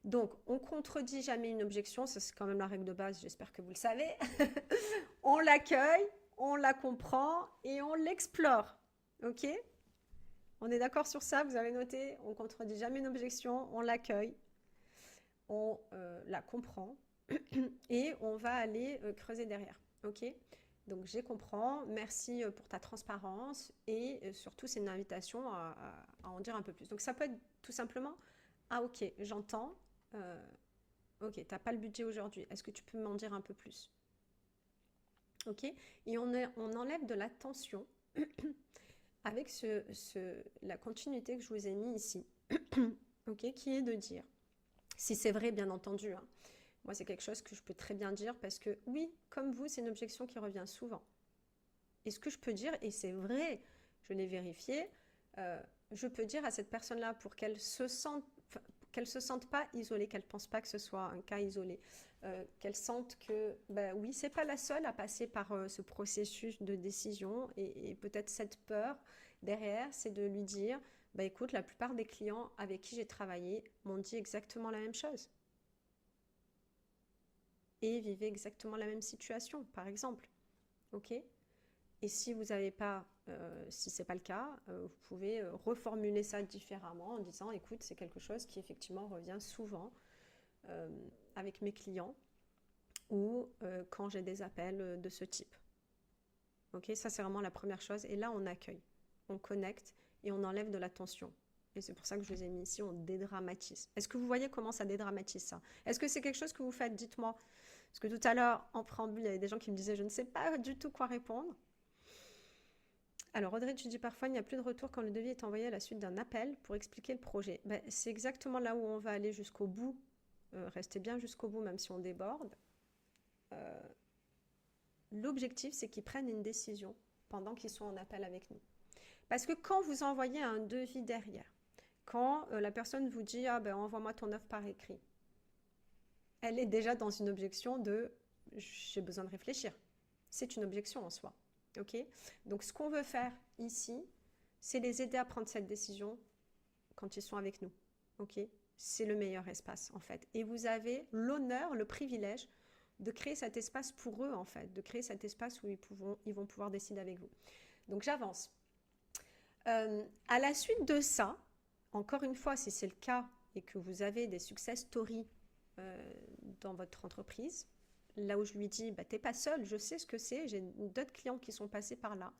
Donc, on ne contredit jamais une objection, ça c'est quand même la règle de base, j'espère que vous le savez. On l'accueille, on la comprend et on l'explore. Ok? On est d'accord sur ça, vous avez noté, on ne contredit jamais une objection, on l'accueille, on la comprend et on va aller creuser derrière. Ok? Donc, je comprends, merci pour ta transparence et surtout, c'est une invitation à en dire un peu plus. Donc, ça peut être tout simplement, ah ok, j'entends, ok, tu n'as pas le budget aujourd'hui, est-ce que tu peux m'en dire un peu plus? Ok? Et on enlève de la tension avec la continuité que je vous ai mis ici, ok, qui est de dire, si c'est vrai bien entendu, hein, moi c'est quelque chose que je peux très bien dire parce que oui, comme vous, c'est une objection qui revient souvent. Et ce que je peux dire, et c'est vrai, je l'ai vérifié, je peux dire à cette personne-là pour qu'elle se sente pas isolée, qu'elle pense pas que ce soit un cas isolé, qu'elle sente que, ben oui, c'est pas la seule à passer par ce processus de décision et peut-être cette peur derrière, c'est de lui dire, bah écoute, la plupart des clients avec qui j'ai travaillé m'ont dit exactement la même chose et vivaient exactement la même situation, par exemple, ok? Et si vous n'avez pas, si ce n'est pas le cas, vous pouvez reformuler ça différemment en disant, écoute, c'est quelque chose qui effectivement revient souvent avec mes clients ou quand j'ai des appels de ce type. Ok, ça c'est vraiment la première chose. Et là, on accueille, on connecte et on enlève de la tension. Et c'est pour ça que je vous ai mis ici, on dédramatise. Est-ce que vous voyez comment ça dédramatise ça? Est-ce que c'est quelque chose que vous faites? Dites-moi. Parce que tout à l'heure, en préambule, il y avait des gens qui me disaient, je ne sais pas du tout quoi répondre. Alors Audrey, tu dis parfois il n'y a plus de retour quand le devis est envoyé à la suite d'un appel pour expliquer le projet. Ben, c'est exactement là où on va aller jusqu'au bout. Restez bien jusqu'au bout même si on déborde. L'objectif c'est qu'ils prennent une décision pendant qu'ils sont en appel avec nous. Parce que quand vous envoyez un devis derrière, quand la personne vous dit ah ben envoie-moi ton offre par écrit, elle est déjà dans une objection de j'ai besoin de réfléchir. C'est une objection en soi. Ok? Donc ce qu'on veut faire ici, c'est les aider à prendre cette décision quand ils sont avec nous. Ok? C'est le meilleur espace en fait. Et vous avez l'honneur, le privilège de créer cet espace pour eux en fait, de créer cet espace où ils vont pouvoir décider avec vous. Donc j'avance. À la suite de ça, encore une fois, si c'est le cas et que vous avez des success stories dans votre entreprise, là où je lui dis, bah, t'es pas seul, je sais ce que c'est, j'ai d'autres clients qui sont passés par là,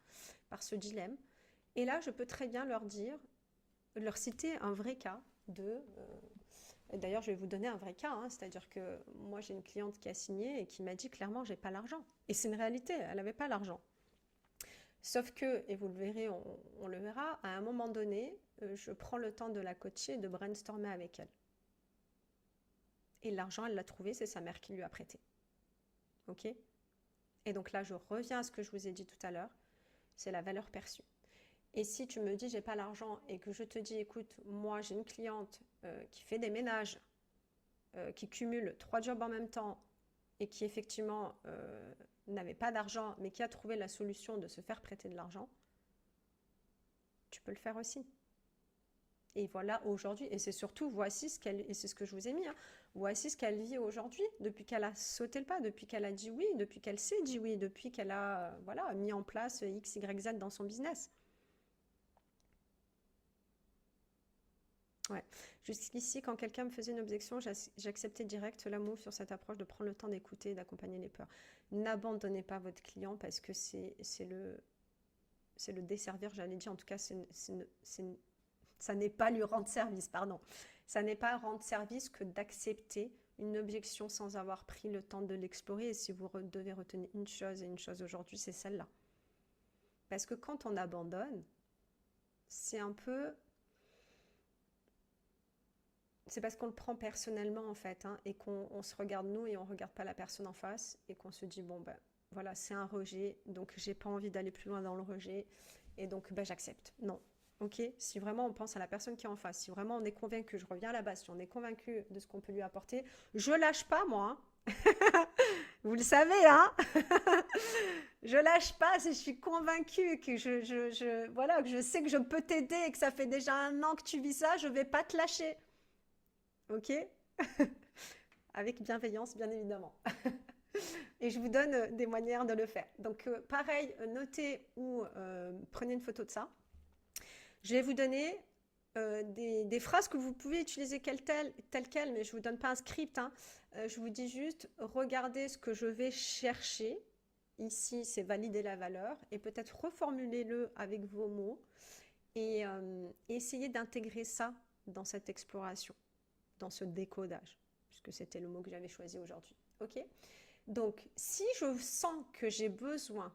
par ce dilemme. Et là, je peux très bien leur dire, leur citer un vrai cas de... D'ailleurs, je vais vous donner un vrai cas, hein, c'est-à-dire que moi, j'ai une cliente qui a signé et qui m'a dit clairement, j'ai pas l'argent. Et c'est une réalité, elle n'avait pas l'argent. Sauf que, et vous le verrez, on le verra, à un moment donné, je prends le temps de la coacher et de brainstormer avec elle. Et l'argent, elle l'a trouvé, c'est sa mère qui lui a prêté. Ok? Et donc là, je reviens à ce que je vous ai dit tout à l'heure, c'est la valeur perçue. Et si tu me dis j'ai pas l'argent et que je te dis écoute, moi j'ai une cliente qui fait des ménages, qui cumule 3 jobs en même temps et qui effectivement n'avait pas d'argent mais qui a trouvé la solution de se faire prêter de l'argent, tu peux le faire aussi. Et voilà aujourd'hui, et c'est surtout, voici ce qu'elle, et c'est ce que je vous ai mis, hein, voici ce qu'elle vit aujourd'hui, depuis qu'elle a sauté le pas, depuis qu'elle a dit oui, depuis qu'elle s'est dit oui, depuis qu'elle a voilà, mis en place X, Y, Z dans son business. Ouais. Jusqu'ici, quand quelqu'un me faisait une objection, j'acceptais direct l'amour sur cette approche de prendre le temps d'écouter et d'accompagner les peurs. N'abandonnez pas votre client parce que c'est le desservir, j'allais dire, en tout cas, ça n'est pas lui rendre service, pardon. Ça n'est pas rendre service que d'accepter une objection sans avoir pris le temps de l'explorer. Et si vous devez retenir une chose et une chose aujourd'hui, c'est celle-là. Parce que quand on abandonne, c'est un peu... C'est parce qu'on le prend personnellement en fait, hein, et qu'on se regarde nous et on ne regarde pas la personne en face et qu'on se dit bon ben voilà c'est un rejet donc j'ai pas envie d'aller plus loin dans le rejet et donc ben j'accepte. Non, ok. Si vraiment on pense à la personne qui est en face, si vraiment on est convaincu, je reviens à la base, si on est convaincu de ce qu'on peut lui apporter, je lâche pas moi. Hein. Vous le savez hein. Je lâche pas si je suis convaincue que voilà que je sais que je peux t'aider et que ça fait déjà 1 an que tu vis ça, je vais pas te lâcher. Ok. Avec bienveillance, bien évidemment. Et je vous donne des manières de le faire. Donc, pareil, notez ou prenez une photo de ça. Je vais vous donner des phrases que vous pouvez utiliser telles quelles, mais je ne vous donne pas un script. Hein. Je vous dis juste, regardez ce que je vais chercher. Ici, c'est valider la valeur et peut-être reformulez-le avec vos mots et essayez d'intégrer ça dans cette exploration, dans ce décodage, puisque c'était le mot que j'avais choisi aujourd'hui. Ok ? Donc, si je sens que j'ai besoin,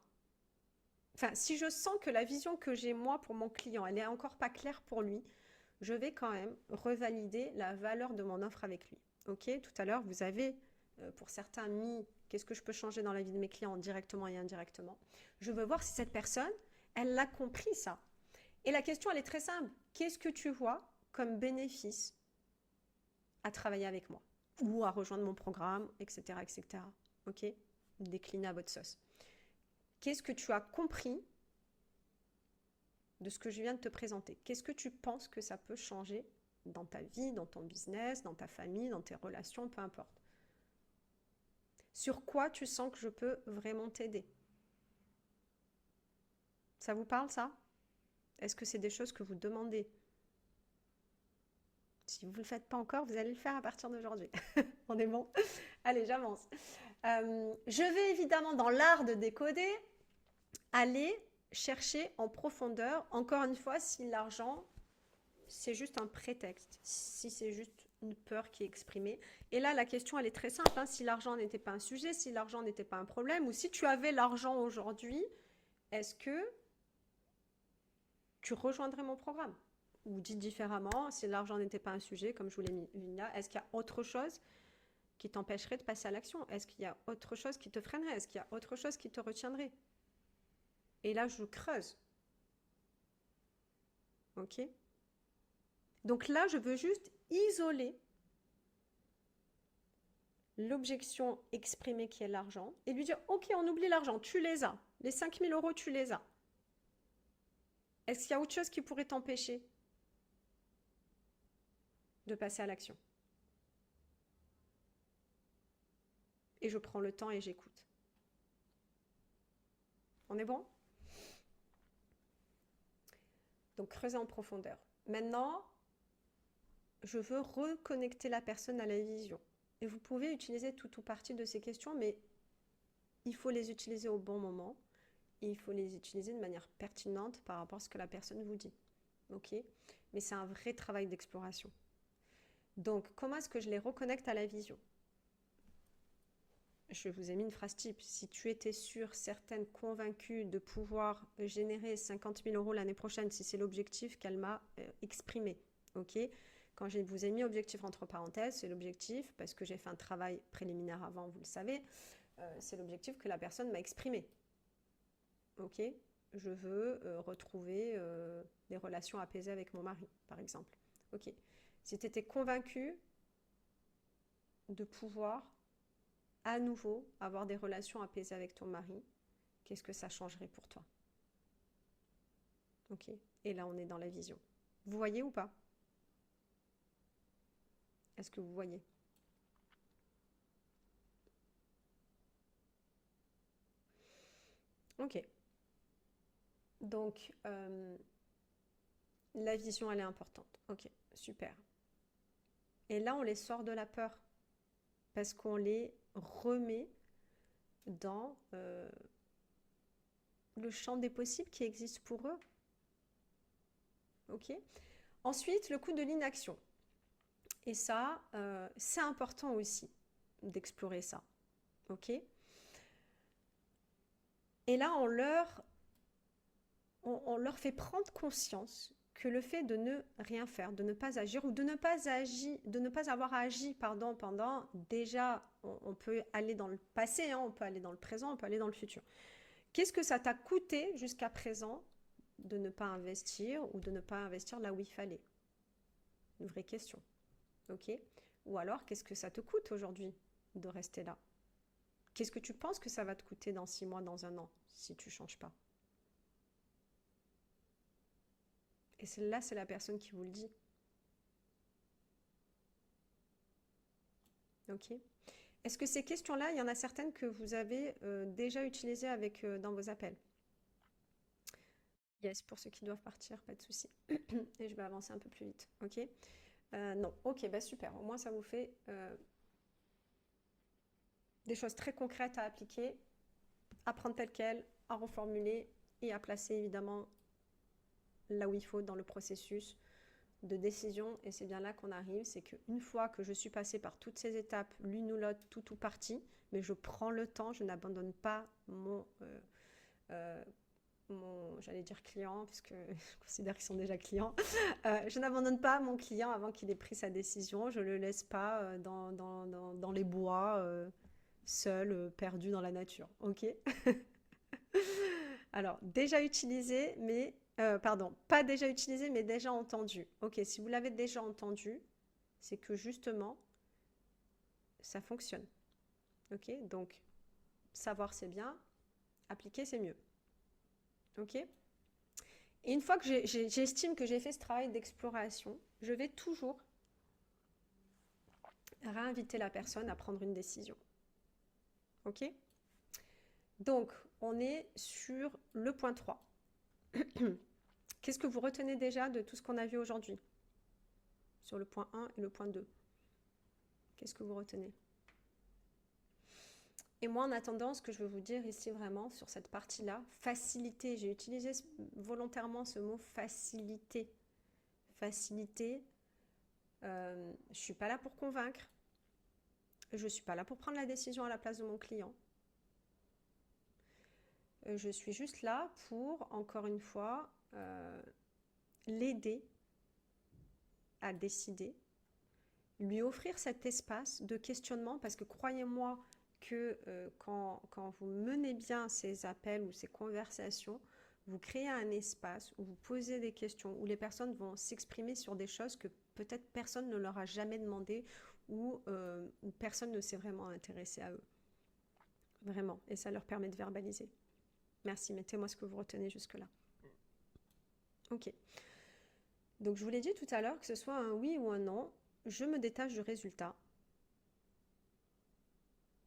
enfin, si je sens que la vision que j'ai moi pour mon client, elle n'est encore pas claire pour lui, je vais quand même revalider la valeur de mon offre avec lui. Ok ? Tout à l'heure, vous avez, pour certains, mis qu'est-ce que je peux changer dans la vie de mes clients directement et indirectement. Je veux voir si cette personne, elle l'a compris ça. Et la question, elle est très simple. Qu'est-ce que tu vois comme bénéfice à travailler avec moi ou à rejoindre mon programme, etc., etc. Ok ? Déclinez à votre sauce. Qu'est-ce que tu as compris de ce que je viens de te présenter? Qu'est-ce que tu penses que ça peut changer dans ta vie, dans ton business, dans ta famille, dans tes relations, peu importe. Sur quoi tu sens que je peux vraiment t'aider? Ça vous parle, ça? Est-ce que c'est des choses que vous demandez? Si vous ne le faites pas encore, vous allez le faire à partir d'aujourd'hui. On est bon? Allez, j'avance. Je vais évidemment, dans l'art de décoder, aller chercher en profondeur, encore une fois, si l'argent, c'est juste un prétexte, si c'est juste une peur qui est exprimée. Et là, la question, elle est très simple. Hein, si l'argent n'était pas un sujet, si l'argent n'était pas un problème, ou si tu avais l'argent aujourd'hui, est-ce que tu rejoindrais mon programme? Ou dit différemment, si l'argent n'était pas un sujet, comme je vous l'ai mis là, est-ce qu'il y a autre chose qui t'empêcherait de passer à l'action? Est-ce qu'il y a autre chose qui te freinerait? Est-ce qu'il y a autre chose qui te retiendrait? Et là, je creuse. Ok? Donc là, je veux juste isoler l'objection exprimée qui est l'argent et lui dire, ok, on oublie l'argent, tu les as. Les 5 000 €, tu les as. Est-ce qu'il y a autre chose qui pourrait t'empêcher de passer à l'action? Et je prends le temps et j'écoute. On est bon? Donc, creuser en profondeur. Maintenant, je veux reconnecter la personne à la vision. Et vous pouvez utiliser tout ou partie de ces questions, mais il faut les utiliser au bon moment. Et il faut les utiliser de manière pertinente par rapport à ce que la personne vous dit. Ok? Mais c'est un vrai travail d'exploration. Donc, comment est-ce que je les reconnecte à la vision? Je vous ai mis une phrase type. Si tu étais sûre, certaine, convaincue de pouvoir générer 50 000 € l'année prochaine, si c'est l'objectif qu'elle m'a exprimé. Ok? Quand je vous ai mis objectif entre parenthèses, c'est l'objectif, parce que j'ai fait un travail préliminaire avant, vous le savez, c'est l'objectif que la personne m'a exprimé. Ok? je veux retrouver des relations apaisées avec mon mari, par exemple. Ok. Si tu étais convaincu de pouvoir à nouveau avoir des relations apaisées avec ton mari, qu'est-ce que ça changerait pour toi? Ok. Et là, on est dans la vision. Vous voyez ou pas? Est-ce que vous voyez? Ok. Donc, la vision, elle est importante. Ok, super. Et là, on les sort de la peur parce qu'on les remet dans le champ des possibles qui existe pour eux. Ok. Ensuite, le coup de l'inaction. Et ça, c'est important aussi d'explorer ça. Ok. Et là, on leur fait prendre conscience que le fait de ne rien faire, de ne pas agir ou de ne pas avoir agi, pardon, pendant déjà, on peut aller dans le passé, hein, on peut aller dans le présent, on peut aller dans le futur. Qu'est-ce que ça t'a coûté jusqu'à présent de ne pas investir ou de ne pas investir là où il fallait? Une vraie question. Ok? Ou alors, qu'est-ce que ça te coûte aujourd'hui de rester là? Qu'est-ce que tu penses que ça va te coûter dans 6 mois, dans un an, si tu ne changes pas? Et là, c'est la personne qui vous le dit. Ok? Est-ce que ces questions-là, il y en a certaines que vous avez déjà utilisées avec, dans vos appels? Yes, pour ceux qui doivent partir, pas de souci. Et je vais avancer un peu plus vite. Ok? Non. Ok, bah super. Au moins, ça vous fait des choses très concrètes à appliquer, à prendre telles quelles, à reformuler et à placer évidemment là où il faut dans le processus de décision. Et c'est bien là qu'on arrive, c'est qu'une fois que je suis passée par toutes ces étapes, l'une ou l'autre, tout ou partie, mais je prends le temps, je n'abandonne pas j'allais dire client, puisque je considère qu'ils sont déjà clients, je n'abandonne pas mon client avant qu'il ait pris sa décision, je ne le laisse pas dans les bois, seul, perdu dans la nature, ok? Alors, déjà utilisé, mais pardon, pas déjà utilisé, mais déjà entendu. Ok, si vous l'avez déjà entendu, c'est que justement, ça fonctionne. Ok, donc savoir c'est bien, appliquer c'est mieux. Ok. Et une fois que j'estime que j'ai fait ce travail d'exploration, je vais toujours réinviter la personne à prendre une décision. Ok. Donc, on est sur le point 3. Qu'est-ce que vous retenez déjà de tout ce qu'on a vu aujourd'hui? Sur le point 1 et le point 2. Qu'est-ce que vous retenez? Et moi, en attendant, ce que je veux vous dire ici vraiment sur cette partie-là, facilité, j'ai utilisé volontairement ce mot facilité. Facilité, je ne suis pas là pour convaincre, je ne suis pas là pour prendre la décision à la place de mon client. Je suis juste là pour, encore une fois, l'aider à décider, lui offrir cet espace de questionnement, parce que croyez-moi que quand vous menez bien ces appels ou ces conversations, vous créez un espace où vous posez des questions, où les personnes vont s'exprimer sur des choses que peut-être personne ne leur a jamais demandé ou où personne ne s'est vraiment intéressé à eux. Vraiment. Et ça leur permet de verbaliser. Merci, mettez-moi ce que vous retenez jusque-là. Ok. Donc je vous l'ai dit tout à l'heure, que ce soit un oui ou un non, je me détache du résultat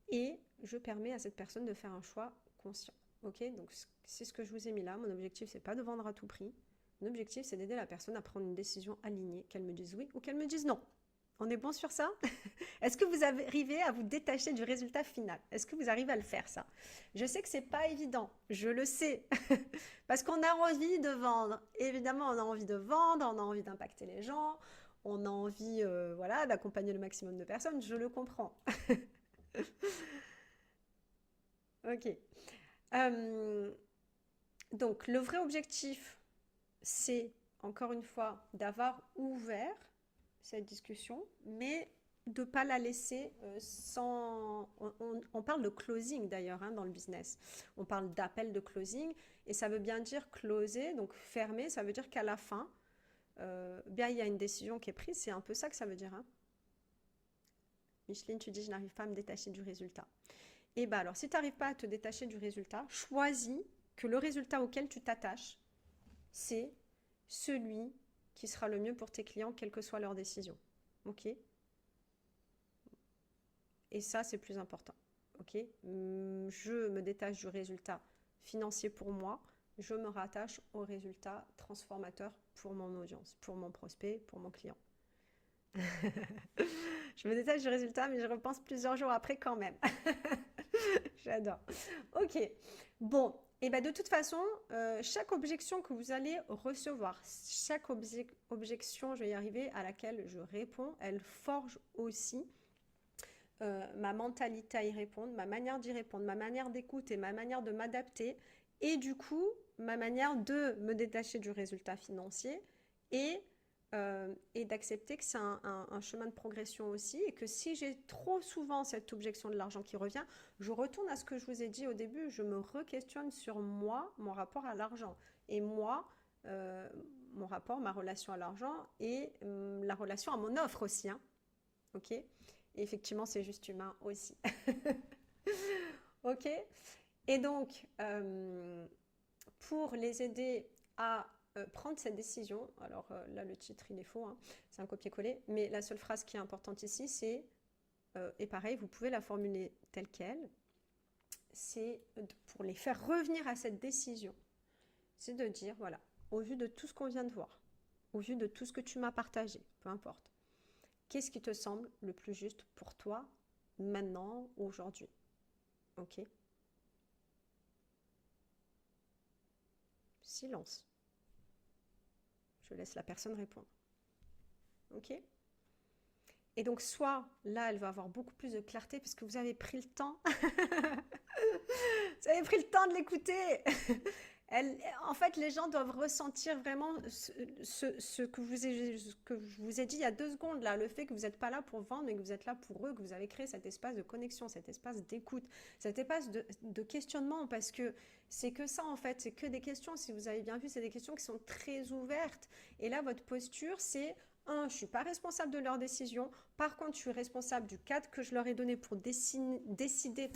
et je permets à cette personne de faire un choix conscient. Ok, donc c'est ce que je vous ai mis là. Mon objectif, c'est pas de vendre à tout prix. Mon objectif, c'est d'aider la personne à prendre une décision alignée, qu'elle me dise oui ou qu'elle me dise non. On est bon sur ça? Est-ce que vous arrivez à vous détacher du résultat final? Est-ce que vous arrivez à le faire, ça? Je sais que c'est pas évident, je le sais, parce qu'on a envie de vendre. Évidemment, on a envie de vendre, on a envie d'impacter les gens, on a envie voilà, d'accompagner le maximum de personnes, je le comprends. Ok. Donc, le vrai objectif, c'est, encore une fois, d'avoir ouvert cette discussion, mais de pas la laisser sans... On parle de closing d'ailleurs hein, dans le business. On parle d'appel de closing et ça veut bien dire closer, donc fermer, ça veut dire qu'à la fin, bien il y a une décision qui est prise, c'est un peu ça que ça veut dire. Hein. Micheline, tu dis je n'arrive pas à me détacher du résultat. Et bien alors, si tu n'arrives pas à te détacher du résultat, choisis que le résultat auquel tu t'attaches, c'est celui qui sera le mieux pour tes clients, quelle que soit leur décision. Ok? Et ça, c'est plus important. Ok? Je me détache du résultat financier pour moi, je me rattache au résultat transformateur pour mon audience, pour mon prospect, pour mon client. Je me détache du résultat, mais je repense plusieurs jours après quand même. J'adore. Ok. Bon. Et bien de toute façon, chaque objection que vous allez recevoir, chaque objection, je vais y arriver, à laquelle je réponds, elle forge aussi ma mentalité à y répondre, ma manière d'y répondre, ma manière d'écouter, ma manière de m'adapter et du coup, ma manière de me détacher du résultat financier et d'accepter que c'est un chemin de progression aussi et que si j'ai trop souvent cette objection de l'argent qui revient, je retourne à ce que je vous ai dit au début, je me re-questionne sur moi, mon rapport à l'argent et moi, mon rapport, ma relation à l'argent et la relation à mon offre aussi, hein. Ok? Et effectivement, c'est juste humain aussi. Ok? Et donc, pour les aider à prendre cette décision, alors là le titre il est faux, hein, c'est un copier-coller, mais la seule phrase qui est importante ici c'est, et pareil, vous pouvez la formuler telle qu'elle, c'est pour les faire revenir à cette décision, c'est de dire, voilà, au vu de tout ce qu'on vient de voir, au vu de tout ce que tu m'as partagé, peu importe, qu'est-ce qui te semble le plus juste pour toi maintenant, aujourd'hui? Ok? Silence. Je laisse la personne répondre. Ok? Et donc, soit là, elle va avoir beaucoup plus de clarté parce que vous avez pris le temps. Vous avez pris le temps de l'écouter. En fait, les gens doivent ressentir vraiment ce que je vous ai dit il y a 2 secondes, là, le fait que vous n'êtes pas là pour vendre, mais que vous êtes là pour eux, que vous avez créé cet espace de connexion, cet espace d'écoute, cet espace de questionnement, parce que c'est que ça, en fait, c'est que des questions. Si vous avez bien vu, c'est des questions qui sont très ouvertes. Et là, votre posture, c'est... je ne suis pas responsable de leurs décisions. Par contre, je suis responsable du cadre que je leur ai donné pour décider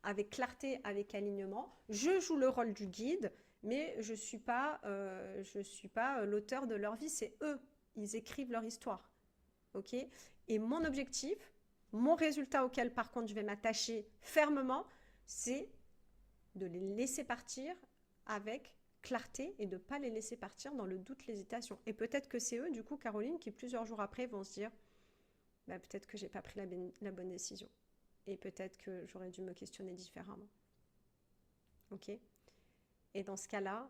avec clarté, avec alignement. Je joue le rôle du guide, mais je ne suis pas, l'auteur de leur vie. C'est eux. Ils écrivent leur histoire. Ok? Et mon objectif, mon résultat auquel, par contre, je vais m'attacher fermement, c'est de les laisser partir avec clarté et de ne pas les laisser partir dans le doute, l'hésitation. Et peut-être que c'est eux, du coup, Caroline, qui plusieurs jours après vont se dire bah, peut-être que j'ai pas pris la bonne décision. Et peut-être que j'aurais dû me questionner différemment. Ok? Et dans ce cas-là,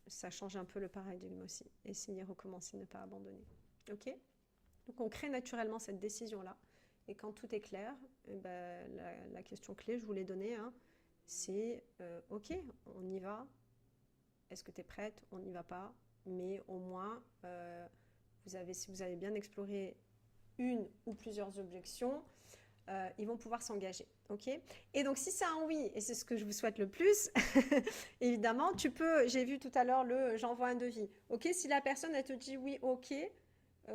ça change un peu le paradigme aussi. Essayer, recommencer, ne pas abandonner. Ok? Donc on crée naturellement cette décision-là. Et quand tout est clair, ben, la question clé, je vous l'ai donnée, hein, c'est ok, on y va. Est-ce que tu es prête? On n'y va pas. Mais au moins, si vous avez bien exploré une ou plusieurs objections, ils vont pouvoir s'engager. Ok? Et donc, si c'est un oui, et c'est ce que je vous souhaite le plus, évidemment, tu peux, j'ai vu tout à l'heure le j'envoie un devis. Ok? Si la personne, elle te dit oui, ok,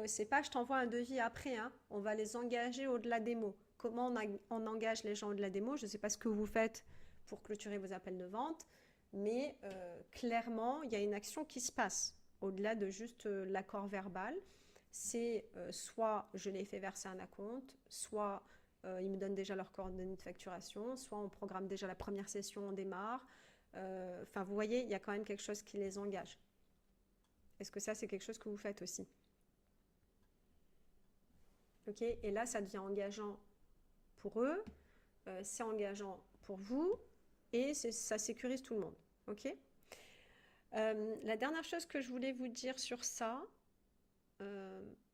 c'est pas je t'envoie un devis après, hein, on va les engager au-delà des mots. Comment on engage les gens au-delà des mots? Je ne sais pas ce que vous faites pour clôturer vos appels de vente, mais clairement, il y a une action qui se passe au-delà de juste l'accord verbal. C'est soit je les fais verser un acompte, soit ils me donnent déjà leurs coordonnées de facturation, soit on programme déjà la première session, on démarre. Enfin, vous voyez, il y a quand même quelque chose qui les engage. Est-ce que ça, c'est quelque chose que vous faites aussi? Ok? Et là, ça devient engageant pour eux, c'est engageant pour vous, et ça sécurise tout le monde. Ok? La dernière chose que je voulais vous dire sur ça,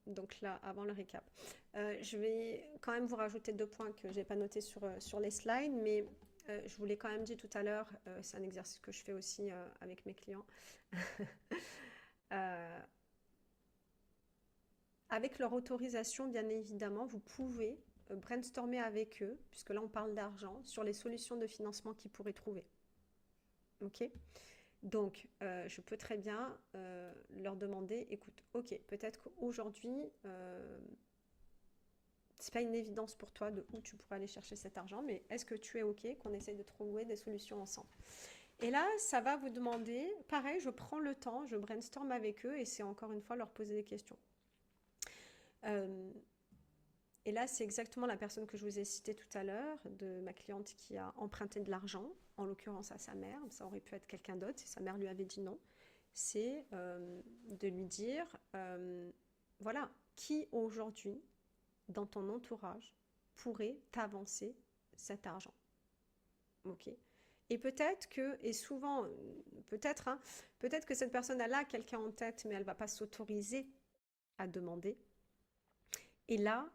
donc là, avant le récap, je vais quand même vous rajouter 2 points que je n'ai pas notés sur les slides, mais je vous l'ai quand même dit tout à l'heure, c'est un exercice que je fais aussi avec mes clients. avec leur autorisation, bien évidemment, vous pouvez brainstormer avec eux, puisque là on parle d'argent, sur les solutions de financement qu'ils pourraient trouver. Ok? Donc, je peux très bien leur demander, écoute, ok, peut-être qu'aujourd'hui, c'est pas une évidence pour toi de où tu pourrais aller chercher cet argent, mais est-ce que tu es ok qu'on essaye de trouver des solutions ensemble? Et là, ça va vous demander, pareil, je prends le temps, je brainstorm avec eux et c'est encore une fois leur poser des questions. Et là, c'est exactement la personne que je vous ai citée tout à l'heure, de ma cliente qui a emprunté de l'argent, en l'occurrence à sa mère, ça aurait pu être quelqu'un d'autre si sa mère lui avait dit non. C'est de lui dire, voilà, qui aujourd'hui, dans ton entourage, pourrait t'avancer cet argent. Ok. Et peut-être que, et souvent, peut-être, hein, peut-être que cette personne a quelqu'un en tête, mais elle ne va pas s'autoriser à demander. Et là,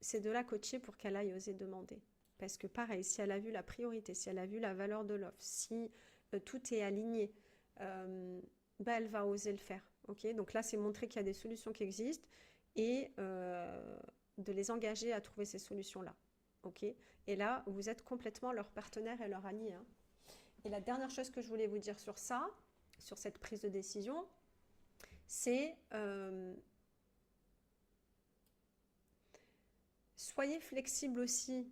c'est de la coacher pour qu'elle aille oser demander. Parce que pareil, si elle a vu la priorité, si elle a vu la valeur de l'offre, si tout est aligné, elle va oser le faire. Okay, donc là, c'est montrer qu'il y a des solutions qui existent et de les engager à trouver ces solutions-là. Okay, et là, vous êtes complètement leur partenaire et leur allié. Hein. Et la dernière chose que je voulais vous dire sur ça, sur cette prise de décision, c'est soyez flexible aussi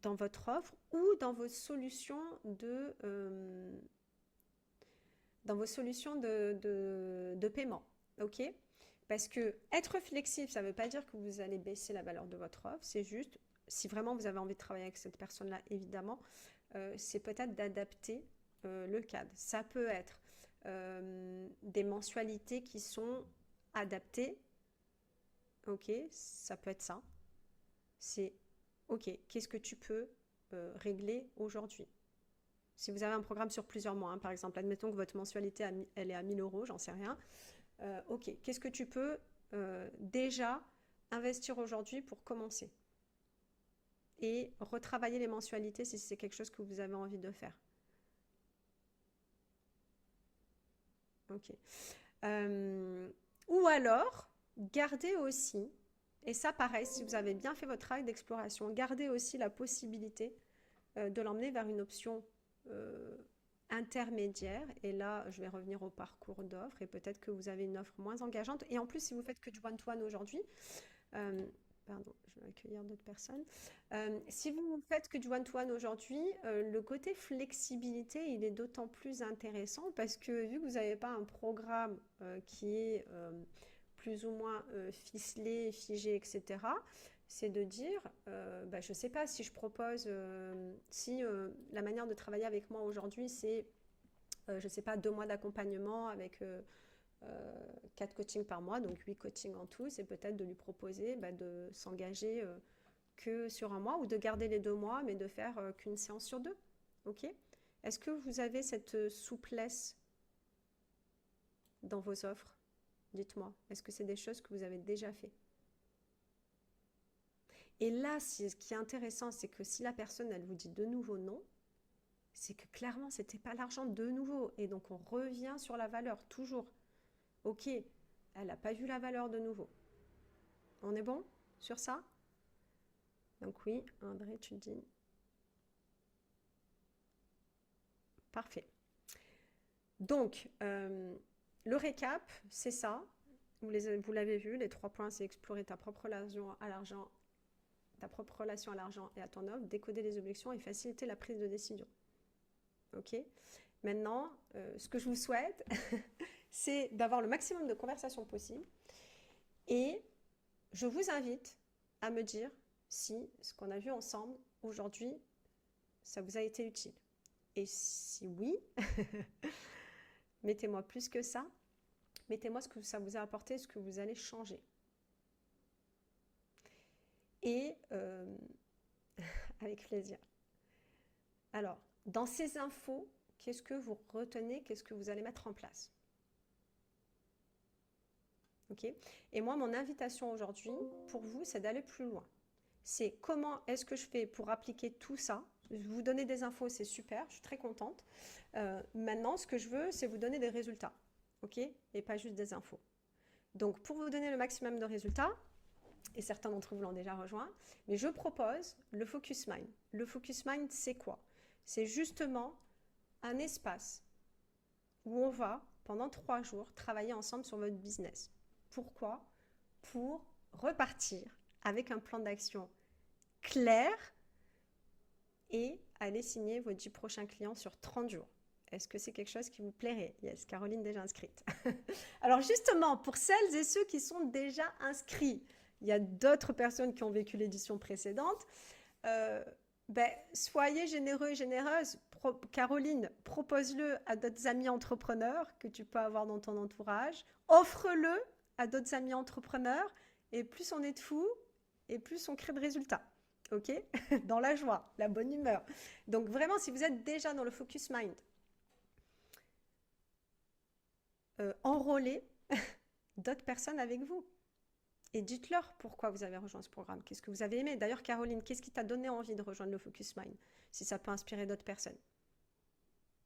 dans votre offre ou dans vos solutions de paiement. Ok? Parce que être flexible, ça ne veut pas dire que vous allez baisser la valeur de votre offre. C'est juste, si vraiment vous avez envie de travailler avec cette personne-là, évidemment, c'est peut-être d'adapter le cadre. Ça peut être des mensualités qui sont adaptées. Ok, ça peut être ça. C'est ok, qu'est-ce que tu peux régler aujourd'hui? Si vous avez un programme sur plusieurs mois, hein, par exemple, admettons que votre mensualité, elle est à 1000 euros, j'en sais rien. Ok, qu'est-ce que tu peux déjà investir aujourd'hui pour commencer? Et retravailler les mensualités si c'est quelque chose que vous avez envie de faire. Ok. Ou alors, gardez aussi, et ça pareil, si vous avez bien fait votre travail d'exploration, gardez aussi la possibilité de l'emmener vers une option intermédiaire. Et là, je vais revenir au parcours d'offres et peut-être que vous avez une offre moins engageante. Et en plus, si vous faites que du one-to-one aujourd'hui, pardon, je vais accueillir d'autres personnes. Si vous ne faites que du one-to-one aujourd'hui, le côté flexibilité, il est d'autant plus intéressant parce que vu que vous n'avez pas un programme qui est plus ou moins ficelé, figé, etc., c'est de dire, je ne sais pas si je propose, si la manière de travailler avec moi aujourd'hui, c'est, je ne sais pas, 2 mois d'accompagnement avec 4 coachings par mois, donc 8 coachings en tout, c'est peut-être de lui proposer de s'engager que sur un mois ou de garder les 2 mois, mais de faire qu'une séance sur 2. Ok? Est-ce que vous avez cette souplesse dans vos offres? Dites-moi, est-ce que c'est des choses que vous avez déjà fait? Et là, ce qui est intéressant, c'est que si la personne, elle vous dit de nouveau non, c'est que clairement, ce n'était pas l'argent de nouveau. Et donc, on revient sur la valeur, toujours. Ok, elle n'a pas vu la valeur de nouveau. On est bon sur ça? Donc oui, André, tu dis. Parfait. Donc, le récap, c'est ça. Vous l'avez vu, les 3 points, c'est explorer ta propre relation à l'argent, et à ton offre, décoder les objections et faciliter la prise de décision. Ok? Maintenant, ce que je vous souhaite, c'est d'avoir le maximum de conversations possibles. Et je vous invite à me dire si ce qu'on a vu ensemble aujourd'hui, ça vous a été utile. Et si oui, mettez-moi plus que ça. Mettez-moi ce que ça vous a apporté, ce que vous allez changer. Et avec plaisir. Alors, dans ces infos, qu'est-ce que vous retenez? Qu'est-ce que vous allez mettre en place? Ok? Et moi, mon invitation aujourd'hui, pour vous, c'est d'aller plus loin. C'est comment est-ce que je fais pour appliquer tout ça? Vous donner des infos, c'est super, je suis très contente. Maintenant, ce que je veux, c'est vous donner des résultats. Ok? Et pas juste des infos. Donc, pour vous donner le maximum de résultats, et certains d'entre vous l'ont déjà rejoint, mais je propose le Focus Mind. Le Focus Mind, c'est quoi? C'est justement un espace où on va, pendant 3 jours, travailler ensemble sur votre business. Pourquoi? Pour repartir avec un plan d'action clair et aller signer vos 10 prochains clients sur 30 jours. Est-ce que c'est quelque chose qui vous plairait? Yes, Caroline déjà inscrite. Alors justement, pour celles et ceux qui sont déjà inscrits, il y a d'autres personnes qui ont vécu l'édition précédente, soyez généreux et généreuses. Caroline, propose-le à d'autres amis entrepreneurs que tu peux avoir dans ton entourage. Offre-le à d'autres amis entrepreneurs. Et plus on est de fous, et plus on crée de résultats. OK? Dans la joie, la bonne humeur. Donc vraiment, si vous êtes déjà dans le Focus Mind, enrôlez d'autres personnes avec vous. Et dites-leur pourquoi vous avez rejoint ce programme. Qu'est-ce que vous avez aimé? D'ailleurs, Caroline, qu'est-ce qui t'a donné envie de rejoindre le Focus Mind? Si ça peut inspirer d'autres personnes.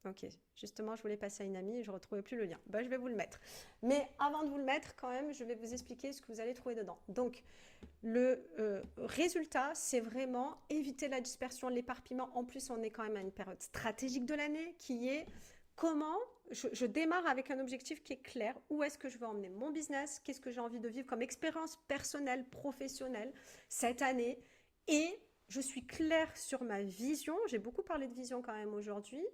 Ok, justement, je voulais passer à une amie et je ne retrouvais plus le lien. Je vais vous le mettre. Mais avant de vous le mettre, quand même, je vais vous expliquer ce que vous allez trouver dedans. Donc, le résultat, c'est vraiment éviter la dispersion, l'éparpillement. En plus, on est quand même à une période stratégique de l'année qui est comment je démarre avec un objectif qui est clair. Où est-ce que je veux emmener mon business? Qu'est-ce que j'ai envie de vivre comme expérience personnelle, professionnelle cette année? Et je suis claire sur ma vision. J'ai beaucoup parlé de vision quand même aujourd'hui.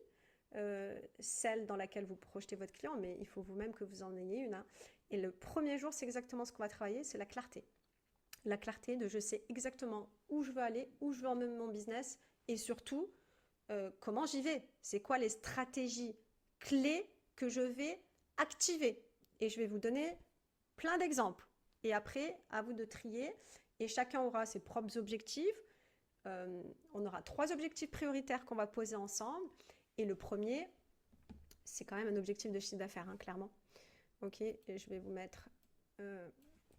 Celle dans laquelle vous projetez votre client, mais il faut vous-même que vous en ayez une. Hein. Et le premier jour, c'est exactement ce qu'on va travailler, c'est la clarté. La clarté de je sais exactement où je veux aller, où je veux emmener mon business et surtout, comment j'y vais. C'est quoi les stratégies clés que je vais activer. Et je vais vous donner plein d'exemples. Et après, à vous de trier. Et chacun aura ses propres objectifs. On aura 3 objectifs prioritaires qu'on va poser ensemble. Et le premier, c'est quand même un objectif de chiffre d'affaires, hein, clairement. Ok, et je vais vous mettre,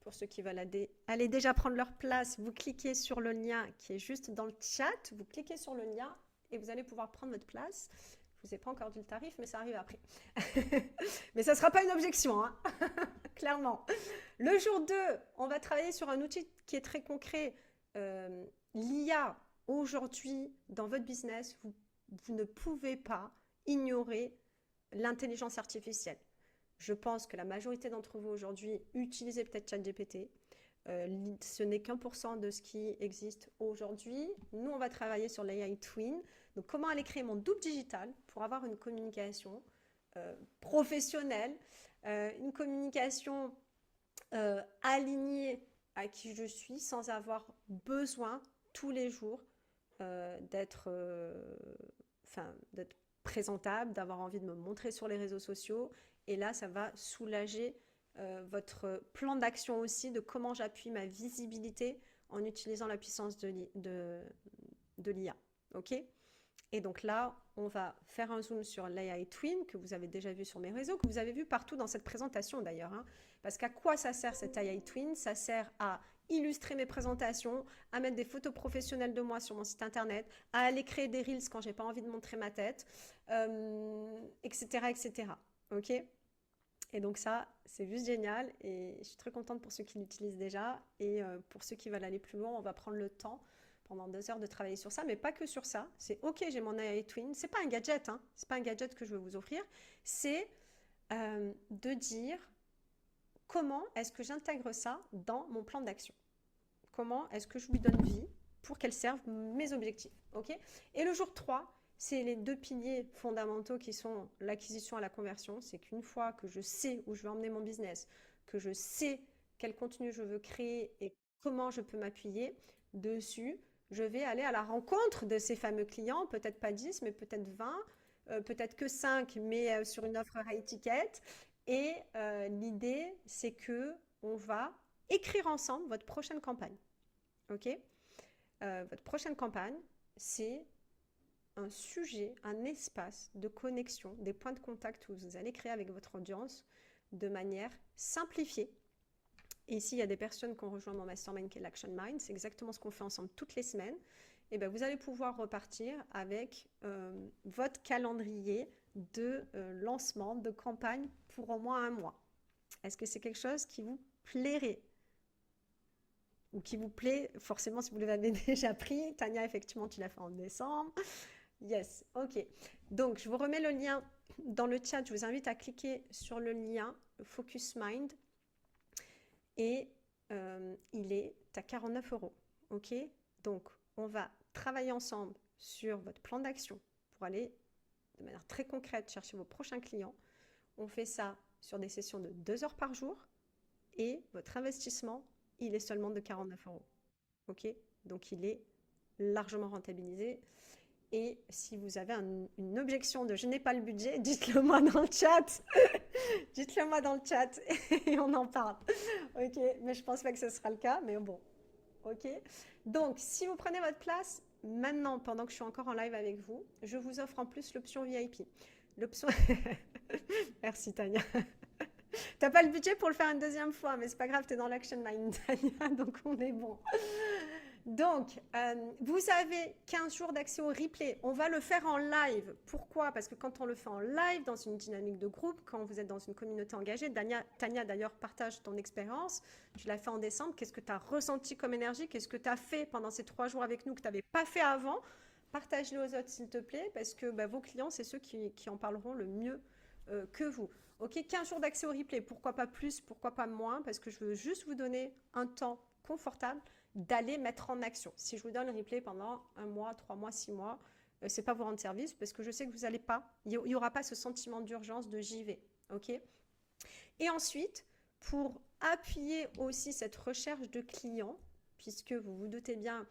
pour ceux qui veulent aller déjà prendre leur place, vous cliquez sur le lien qui est juste dans le chat, vous cliquez sur le lien et vous allez pouvoir prendre votre place. Je ne vous ai pas encore dit le tarif, mais ça arrive après. Mais ça ne sera pas une objection, hein. Clairement. Le jour 2, on va travailler sur un outil qui est très concret. L'IA, aujourd'hui, dans votre business, vous ne pouvez pas ignorer l'intelligence artificielle. Je pense que la majorité d'entre vous aujourd'hui utilisez peut-être ChatGPT. Ce n'est qu'1% de ce qui existe aujourd'hui. Nous, on va travailler sur l'AI Twin. Donc, comment aller créer mon double digital pour avoir une communication professionnelle, une communication alignée à qui je suis sans avoir besoin tous les jours d'être présentable, d'avoir envie de me montrer sur les réseaux sociaux. Et là, ça va soulager votre plan d'action aussi de comment j'appuie ma visibilité en utilisant la puissance de l'IA. OK? Et donc là, on va faire un zoom sur l'AI Twin que vous avez déjà vu sur mes réseaux, que vous avez vu partout dans cette présentation d'ailleurs. Hein, parce qu'à quoi ça sert cette AI Twin? Ça sert à illustrer mes présentations, à mettre des photos professionnelles de moi sur mon site internet, à aller créer des reels quand j'ai pas envie de montrer ma tête, etc., etc. Ok? Et donc ça, c'est juste génial et je suis très contente pour ceux qui l'utilisent déjà et pour ceux qui veulent aller plus loin, on va prendre le temps pendant 2 heures de travailler sur ça, mais pas que sur ça. C'est ok, j'ai mon AI Twin, c'est pas un gadget, hein, c'est pas un gadget que je veux vous offrir, c'est de dire comment est-ce que j'intègre ça dans mon plan d'action. Comment est-ce que je lui donne vie pour qu'elle serve mes objectifs. Ok? Et le jour 3, c'est les 2 piliers fondamentaux qui sont l'acquisition et la conversion. C'est qu'une fois que je sais où je veux emmener mon business, que je sais quel contenu je veux créer et comment je peux m'appuyer dessus, je vais aller à la rencontre de ces fameux clients, peut-être pas 10, mais peut-être 20, peut-être que 5, mais sur une offre high ticket. Et l'idée, c'est que on va écrire ensemble votre prochaine campagne. Ok? Votre prochaine campagne, c'est un sujet, un espace de connexion, des points de contact que vous allez créer avec votre audience de manière simplifiée. Et ici, il y a des personnes qui ont rejoint mon mastermind qui est l'Action Mind. C'est exactement ce qu'on fait ensemble toutes les semaines. Et bien, vous allez pouvoir repartir avec votre calendrier de lancement de campagne pour au moins 1 mois. Est-ce que c'est quelque chose qui vous plairait ou qui vous plaît, forcément si vous l'avez déjà pris. Tania, effectivement, tu l'as fait en décembre. Yes, ok. Donc, je vous remets le lien dans le chat. Je vous invite à cliquer sur le lien Focus Mind et il est à 49 €. Ok? Donc, on va travailler ensemble sur votre plan d'action pour aller de manière très concrète chercher vos prochains clients. On fait ça sur des sessions de 2 heures par jour et votre investissement, il est seulement de 49 €. Ok? Donc, il est largement rentabilisé. Et si vous avez une objection de je n'ai pas le budget, dites-le moi dans le chat. Dites-le moi dans le chat et on en parle. Ok, mais je pense pas que ce sera le cas, mais bon. Ok. Donc, si vous prenez votre place, maintenant, pendant que je suis encore en live avec vous, je vous offre en plus l'option VIP. L'option... Merci Tania. T'as pas le budget pour le faire une deuxième fois, mais c'est pas grave, t'es dans l'action mind, Tania, donc on est bon. Donc, vous avez 15 jours d'accès au replay. On va le faire en live. Pourquoi? Parce que quand on le fait en live, dans une dynamique de groupe, quand vous êtes dans une communauté engagée, Tania d'ailleurs partage ton expérience. Tu l'as fait en décembre. Qu'est-ce que tu as ressenti comme énergie? Qu'est-ce que tu as fait pendant ces 3 jours avec nous que tu n'avais pas fait avant? Partage-le aux autres, s'il te plaît, parce que vos clients, c'est ceux qui en parleront le mieux que vous. Ok, 15 jours d'accès au replay. Pourquoi pas plus? Pourquoi pas moins? Parce que je veux juste vous donner un temps confortable d'aller mettre en action. Si je vous donne le replay pendant 1 mois, 3 mois, 6 mois, c'est pas vous rendre service parce que je sais que vous n'allez pas, il n'y aura pas ce sentiment d'urgence de j'y vais. Ok? Et ensuite, pour appuyer aussi cette recherche de clients, puisque vous vous doutez bien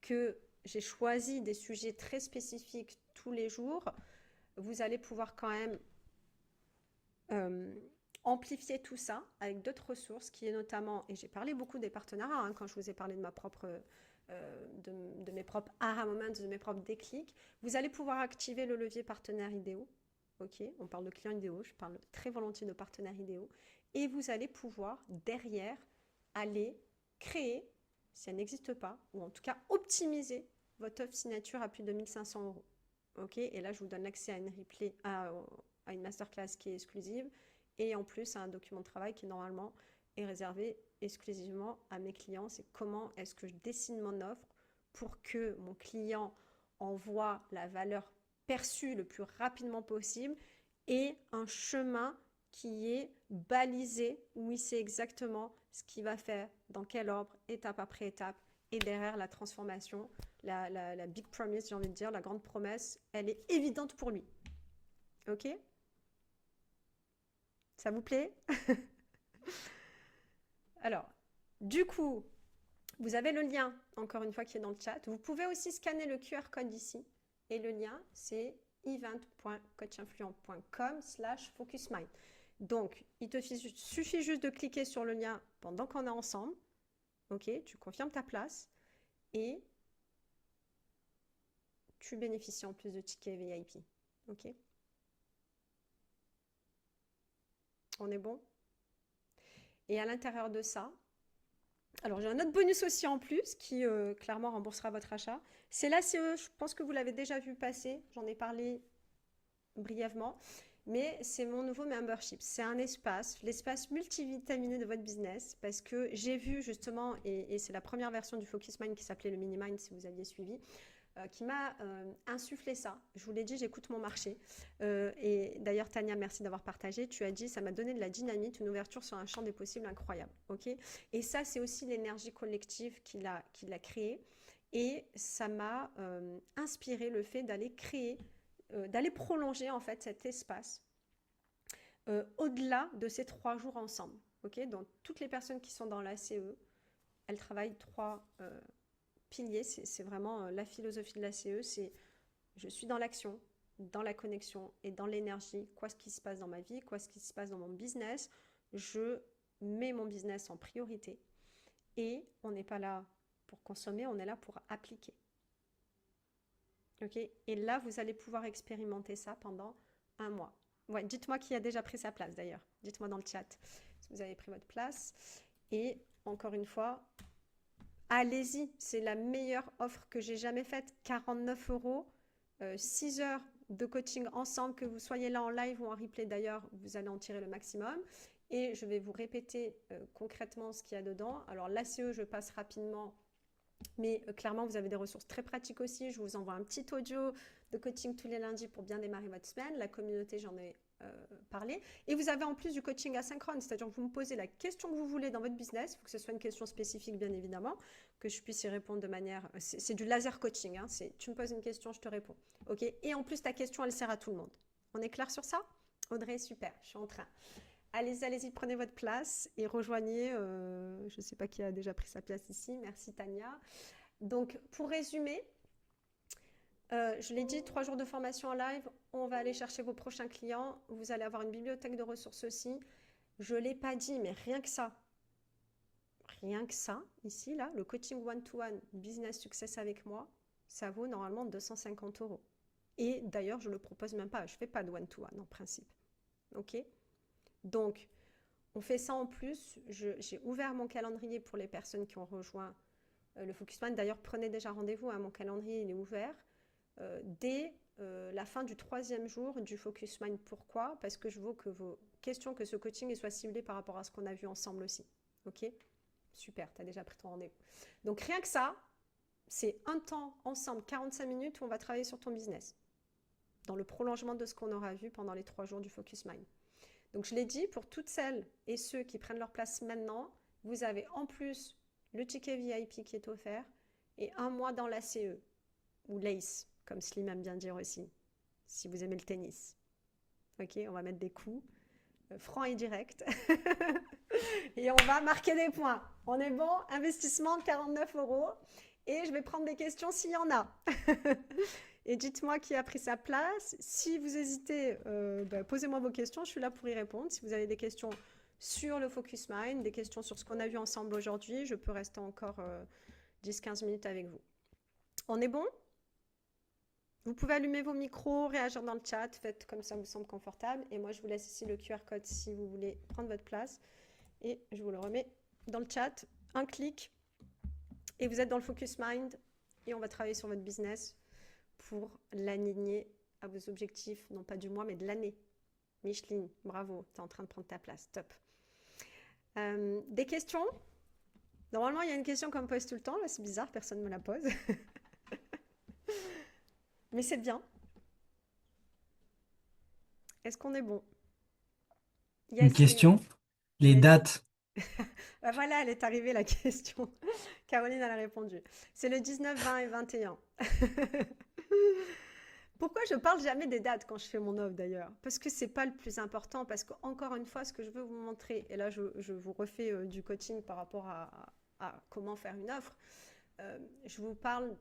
que j'ai choisi des sujets très spécifiques tous les jours, vous allez pouvoir quand même amplifier tout ça avec d'autres ressources qui est notamment, et j'ai parlé beaucoup des partenariats hein, quand je vous ai parlé de ma propre de mes propres aha moments, de mes propres déclics, vous allez pouvoir activer le levier partenaires idéaux. Ok, on parle de clients idéaux, je parle très volontiers de partenaires idéaux, et vous allez pouvoir derrière aller créer, si elle n'existe pas, ou en tout cas optimiser votre offre signature à plus de 1 500 €. Ok, et là je vous donne l'accès à une replay, à une masterclass qui est exclusive et en plus à un document de travail qui normalement est réservé exclusivement à mes clients. C'est comment est-ce que je dessine mon offre pour que mon client envoie la valeur perçue le plus rapidement possible et un chemin qui est balisé où il sait exactement ce qu'il va faire, dans quel ordre, étape après étape, et derrière la transformation, la big promise, j'ai envie de dire, la grande promesse, elle est évidente pour lui. Ok? Ça vous plaît? Alors, du coup, vous avez le lien, encore une fois, qui est dans le chat. Vous pouvez aussi scanner le QR code ici. Et le lien, c'est event.coachinfluent.com/focusmind. Donc, il te suffit juste de cliquer sur le lien pendant qu'on est ensemble. Ok, tu confirmes ta place et tu bénéficies en plus de tickets VIP. Ok? On est bon? Et à l'intérieur de ça, alors j'ai un autre bonus aussi en plus qui clairement remboursera votre achat. C'est l'ACE, je pense que vous l'avez déjà vu passer, j'en ai parlé brièvement, mais c'est mon nouveau membership. C'est un espace, l'espace multivitaminé de votre business, parce que j'ai vu justement, et c'est la première version du Focus Mind qui s'appelait le Mini Mind si vous aviez suivi, qui m'a insufflé ça. Je vous l'ai dit, j'écoute mon marché. Et d'ailleurs, Tania, merci d'avoir partagé. Tu as dit, ça m'a donné de la dynamite, une ouverture sur un champ des possibles incroyable. Ok. Et ça, c'est aussi l'énergie collective qu'il a créée. Et ça m'a inspiré le fait d'aller créer, d'aller prolonger en fait cet espace au-delà de ces 3 jours ensemble. Ok. Donc, toutes les personnes qui sont dans l'ACE, elles travaillent 3 piliers, c'est vraiment la philosophie de la CE, c'est je suis dans l'action, dans la connexion et dans l'énergie. Quoi ce qui se passe dans ma vie, quoi ce qui se passe dans mon business, je mets mon business en priorité et on n'est pas là pour consommer, on est là pour appliquer. Ok. Et là, vous allez pouvoir expérimenter ça pendant 1 mois. Ouais, dites-moi qui a déjà pris sa place d'ailleurs. Dites-moi dans le chat si vous avez pris votre place. Et encore une fois, allez-y, c'est la meilleure offre que j'ai jamais faite. 49 €, 6 heures de coaching ensemble, que vous soyez là en live ou en replay d'ailleurs, vous allez en tirer le maximum. et je vais vous répéter concrètement ce qu'il y a dedans. Alors l'ACE, je passe rapidement, mais clairement, vous avez des ressources très pratiques aussi. Je vous envoie un petit audio de coaching tous les lundis pour bien démarrer votre semaine. La communauté, j'en ai parlé. Et vous avez en plus du coaching asynchrone, c'est-à-dire que vous me posez la question que vous voulez dans votre business. Il faut que ce soit une question spécifique, bien évidemment, que je puisse y répondre de manière... C'est du laser coaching. Hein. Tu me poses une question, je te réponds. OK. Et en plus, ta question, elle sert à tout le monde. On est clair sur ça? Audrey, super, je suis en train. Allez-y, allez-y, prenez votre place et rejoignez, je ne sais pas qui a déjà pris sa place ici, merci Tania. Donc, pour résumer, je l'ai dit, 3 jours de formation en live, on va aller chercher vos prochains clients, vous allez avoir une bibliothèque de ressources aussi. Je ne l'ai pas dit, mais rien que ça, ici, là, le coaching one-to-one business success avec moi, ça vaut normalement 250 €. Et d'ailleurs, je ne le propose même pas, je ne fais pas de one-to-one en principe. OK ? Donc, on fait ça en plus. J'ai ouvert mon calendrier pour les personnes qui ont rejoint le Focus Mind. D'ailleurs, prenez déjà rendez-vous. Hein, mon calendrier, il est ouvert dès la fin du 3e jour du Focus Mind. Pourquoi? Parce que je veux que vos questions, que ce coaching soit ciblé par rapport à ce qu'on a vu ensemble aussi. OK? Super, tu as déjà pris ton rendez-vous. Donc, rien que ça, c'est un temps ensemble, 45 minutes, où on va travailler sur ton business. Dans le prolongement de ce qu'on aura vu pendant les 3 jours du Focus Mind. Donc, je l'ai dit, pour toutes celles et ceux qui prennent leur place maintenant, vous avez en plus le ticket VIP qui est offert et 1 mois dans l'ACE ou l'ACE, comme Slim aime bien dire aussi, si vous aimez le tennis. Ok, on va mettre des coups francs et directs et on va marquer des points. On est bon, investissement de 49 € et je vais prendre des questions s'il y en a. Et dites-moi qui a pris sa place. Si vous hésitez, posez-moi vos questions. Je suis là pour y répondre. Si vous avez des questions sur le Focus Mind, des questions sur ce qu'on a vu ensemble aujourd'hui, je peux rester encore 10-15 minutes avec vous. On est bon? Vous pouvez allumer vos micros, réagir dans le chat. Faites comme ça vous semble confortable. Et moi, je vous laisse ici le QR code si vous voulez prendre votre place. Et je vous le remets dans le chat. Un clic. Et vous êtes dans le Focus Mind. Et on va travailler sur votre business pour l'aligner à vos objectifs, non pas du mois, mais de l'année. Micheline, bravo, tu es en train de prendre ta place, top. Des questions? Normalement, il y a une question qu'on me pose tout le temps, là c'est bizarre, personne ne me la pose. Mais c'est bien. Est-ce qu'on est bon? Une question, les dates. Voilà, elle est arrivée la question. Caroline, elle a répondu. C'est le 19, 20 et 21. Pourquoi je parle jamais des dates quand je fais mon offre d'ailleurs? Parce que c'est pas le plus important, parce qu'encore une fois, ce que je veux vous montrer, et là je vous refais du coaching par rapport à comment faire une offre, je vous parle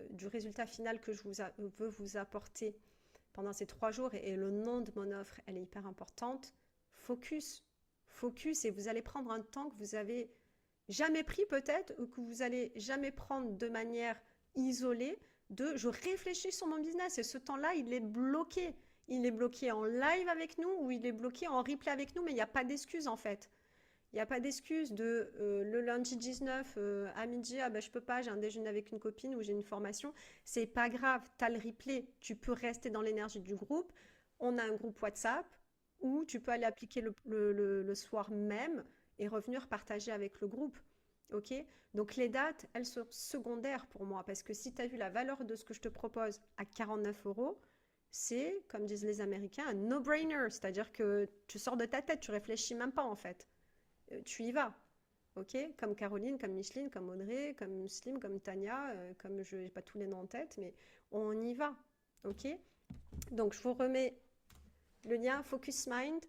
du résultat final que je veux vous apporter pendant ces 3 jours, et le nom de mon offre, elle est hyper importante. Focus, et vous allez prendre un temps que vous avez jamais pris peut-être, ou que vous allez jamais prendre de manière isolée, je réfléchis sur mon business, et ce temps-là, il est bloqué. Il est bloqué en live avec nous, ou il est bloqué en replay avec nous, mais il n'y a pas d'excuse en fait. Il n'y a pas d'excuse de le lundi 19 à midi, ah ben, je peux pas, j'ai un déjeuner avec une copine ou j'ai une formation. C'est pas grave, tu as le replay, tu peux rester dans l'énergie du groupe. On a un groupe WhatsApp où tu peux aller appliquer le soir même et revenir partager avec le groupe. Ok? Donc les dates, elles sont secondaires pour moi, parce que si tu as vu la valeur de ce que je te propose à 49 €, c'est, comme disent les Américains, un no-brainer. C'est-à-dire que tu sors de ta tête, tu réfléchis même pas en fait. Tu y vas. Ok? Comme Caroline, comme Micheline, comme Audrey, comme Slim, comme Tania, comme je n'ai pas tous les noms en tête, mais on y va. Ok? Donc je vous remets le lien Focus Mind.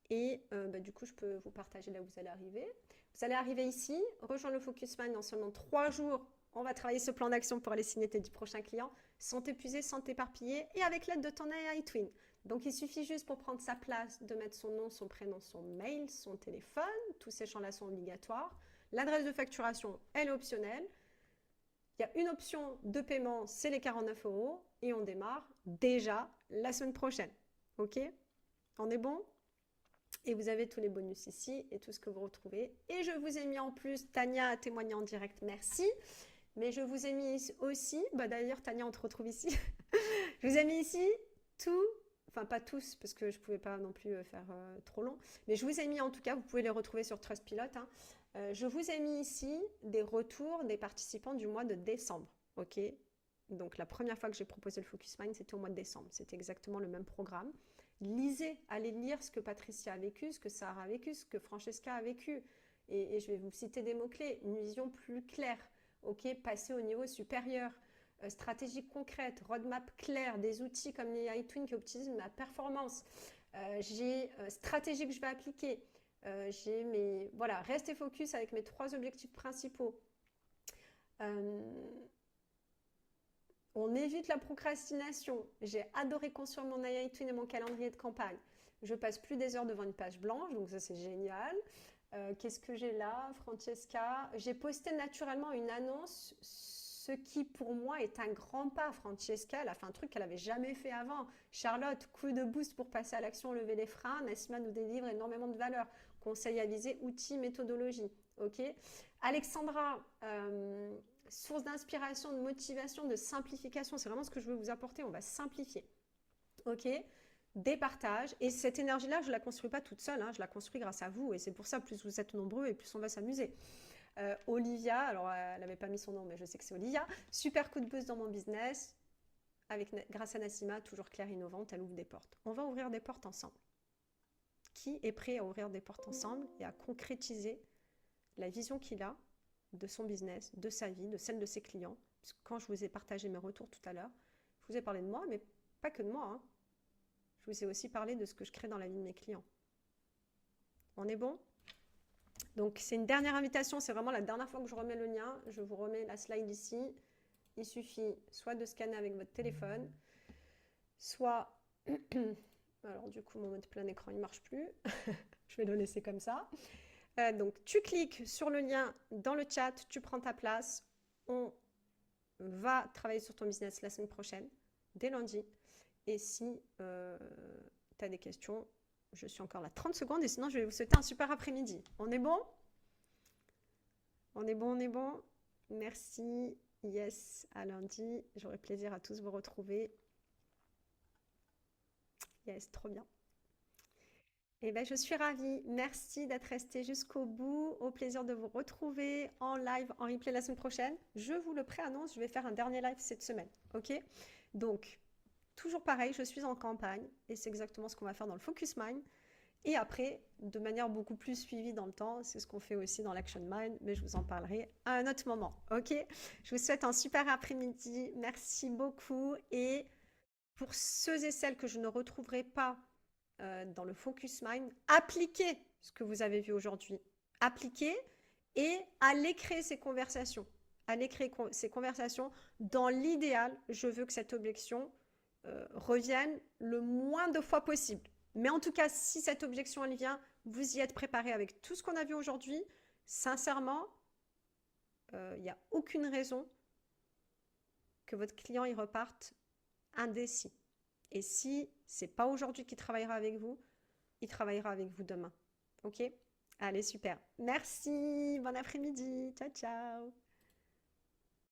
Et du coup, je peux vous partager là où vous allez arriver. Vous allez arriver ici, rejoindre le Focus Mind dans seulement 3 jours. On va travailler ce plan d'action pour aller signer tes 10 prochains clients sans t'épuiser, sans t'éparpiller et avec l'aide de ton AI Twin. Donc, il suffit juste pour prendre sa place de mettre son nom, son prénom, son mail, son téléphone. Tous ces champs-là sont obligatoires. L'adresse de facturation, elle est optionnelle. Il y a une option de paiement, c'est les 49 € et on démarre déjà la semaine prochaine. Ok? On est bon? Et vous avez tous les bonus ici et tout ce que vous retrouvez. Et je vous ai mis en plus, Tania a témoigné en direct, merci. Mais je vous ai mis aussi, d'ailleurs Tania, on te retrouve ici. Je vous ai mis ici enfin pas tous, parce que je ne pouvais pas non plus faire trop long, mais je vous ai mis en tout cas, vous pouvez les retrouver sur Trustpilot, hein. Je vous ai mis ici des retours des participants du mois de décembre, ok? Donc la première fois que j'ai proposé le Focus Mind, c'était au mois de décembre, c'était exactement le même programme. Lisez, allez lire ce que Patricia a vécu, ce que Sarah a vécu, ce que Francesca a vécu, et je vais vous citer des mots-clés, une vision plus claire, ok? Passer au niveau supérieur, stratégie concrète, roadmap claire, des outils comme les iTwin qui optimisent ma performance. J'ai stratégie que je vais appliquer. J'ai mes... Voilà, restez focus avec mes 3 objectifs principaux. On évite la procrastination. J'ai adoré construire mon iTwin et mon calendrier de campagne. Je passe plus des heures devant une page blanche, donc ça c'est génial. Qu'est-ce que j'ai là, Francesca? J'ai posté naturellement une annonce, ce qui pour moi est un grand pas. Francesca, elle a fait un truc qu'elle n'avait jamais fait avant. Charlotte, coup de boost pour passer à l'action, lever les freins. Nassima nous délivre énormément de valeur. Conseils avisés, outils, méthodologie. Ok. Alexandra, source d'inspiration, de motivation, de simplification. C'est vraiment ce que je veux vous apporter. On va simplifier. Ok. Des partages. Et cette énergie-là, je ne la construis pas toute seule, hein, je la construis grâce à vous. Et c'est pour ça, plus vous êtes nombreux et plus on va s'amuser. Olivia, alors elle n'avait pas mis son nom, mais je sais que c'est Olivia. Super coup de buzz dans mon business. Grâce à Nassima, toujours claire, innovante, elle ouvre des portes. On va ouvrir des portes ensemble. Qui est prêt à ouvrir des portes ensemble et à concrétiser la vision qu'il a de son business, de sa vie, de celle de ses clients? Parce que quand je vous ai partagé mes retours tout à l'heure, je vous ai parlé de moi, mais pas que de moi, hein. Je vous ai aussi parlé de ce que je crée dans la vie de mes clients. On est bon? Donc, c'est une dernière invitation. C'est vraiment la dernière fois que je remets le lien. Je vous remets la slide ici. Il suffit soit de scanner avec votre téléphone, soit... Alors, du coup, mon mode plein écran, il ne marche plus. Je vais le laisser comme ça. Donc, tu cliques sur le lien dans le chat. Tu prends ta place. On va travailler sur ton business la semaine prochaine, dès lundi. Et si tu as des questions, je suis encore là 30 secondes et sinon je vais vous souhaiter un super après-midi. On est bon? On est bon, on est bon? Merci. Yes, à lundi. J'aurai plaisir à tous vous retrouver. Yes, trop bien. Eh bien, je suis ravie. Merci d'être resté jusqu'au bout. Au plaisir de vous retrouver en live, en replay la semaine prochaine. Je vous le préannonce, je vais faire un dernier live cette semaine. Ok? Donc, toujours pareil, je suis en campagne et c'est exactement ce qu'on va faire dans le Focus Mind. Et après, de manière beaucoup plus suivie dans le temps, c'est ce qu'on fait aussi dans l'Action Mind, mais je vous en parlerai à un autre moment. Ok? Je vous souhaite un super après-midi. Merci beaucoup. Et pour ceux et celles que je ne retrouverai pas dans le Focus Mind, appliquez ce que vous avez vu aujourd'hui. Appliquez et allez créer ces conversations. Allez créer ces conversations. Dans l'idéal, je veux que cette objection revienne le moins de fois possible. Mais en tout cas, si cette objection elle vient, vous y êtes préparé avec tout ce qu'on a vu aujourd'hui. Sincèrement, il n'y a aucune raison que votre client y reparte indécis. Et si ce n'est pas aujourd'hui qu'il travaillera avec vous, il travaillera avec vous demain. Ok? Allez, super. Merci. Bon après-midi. Ciao, ciao.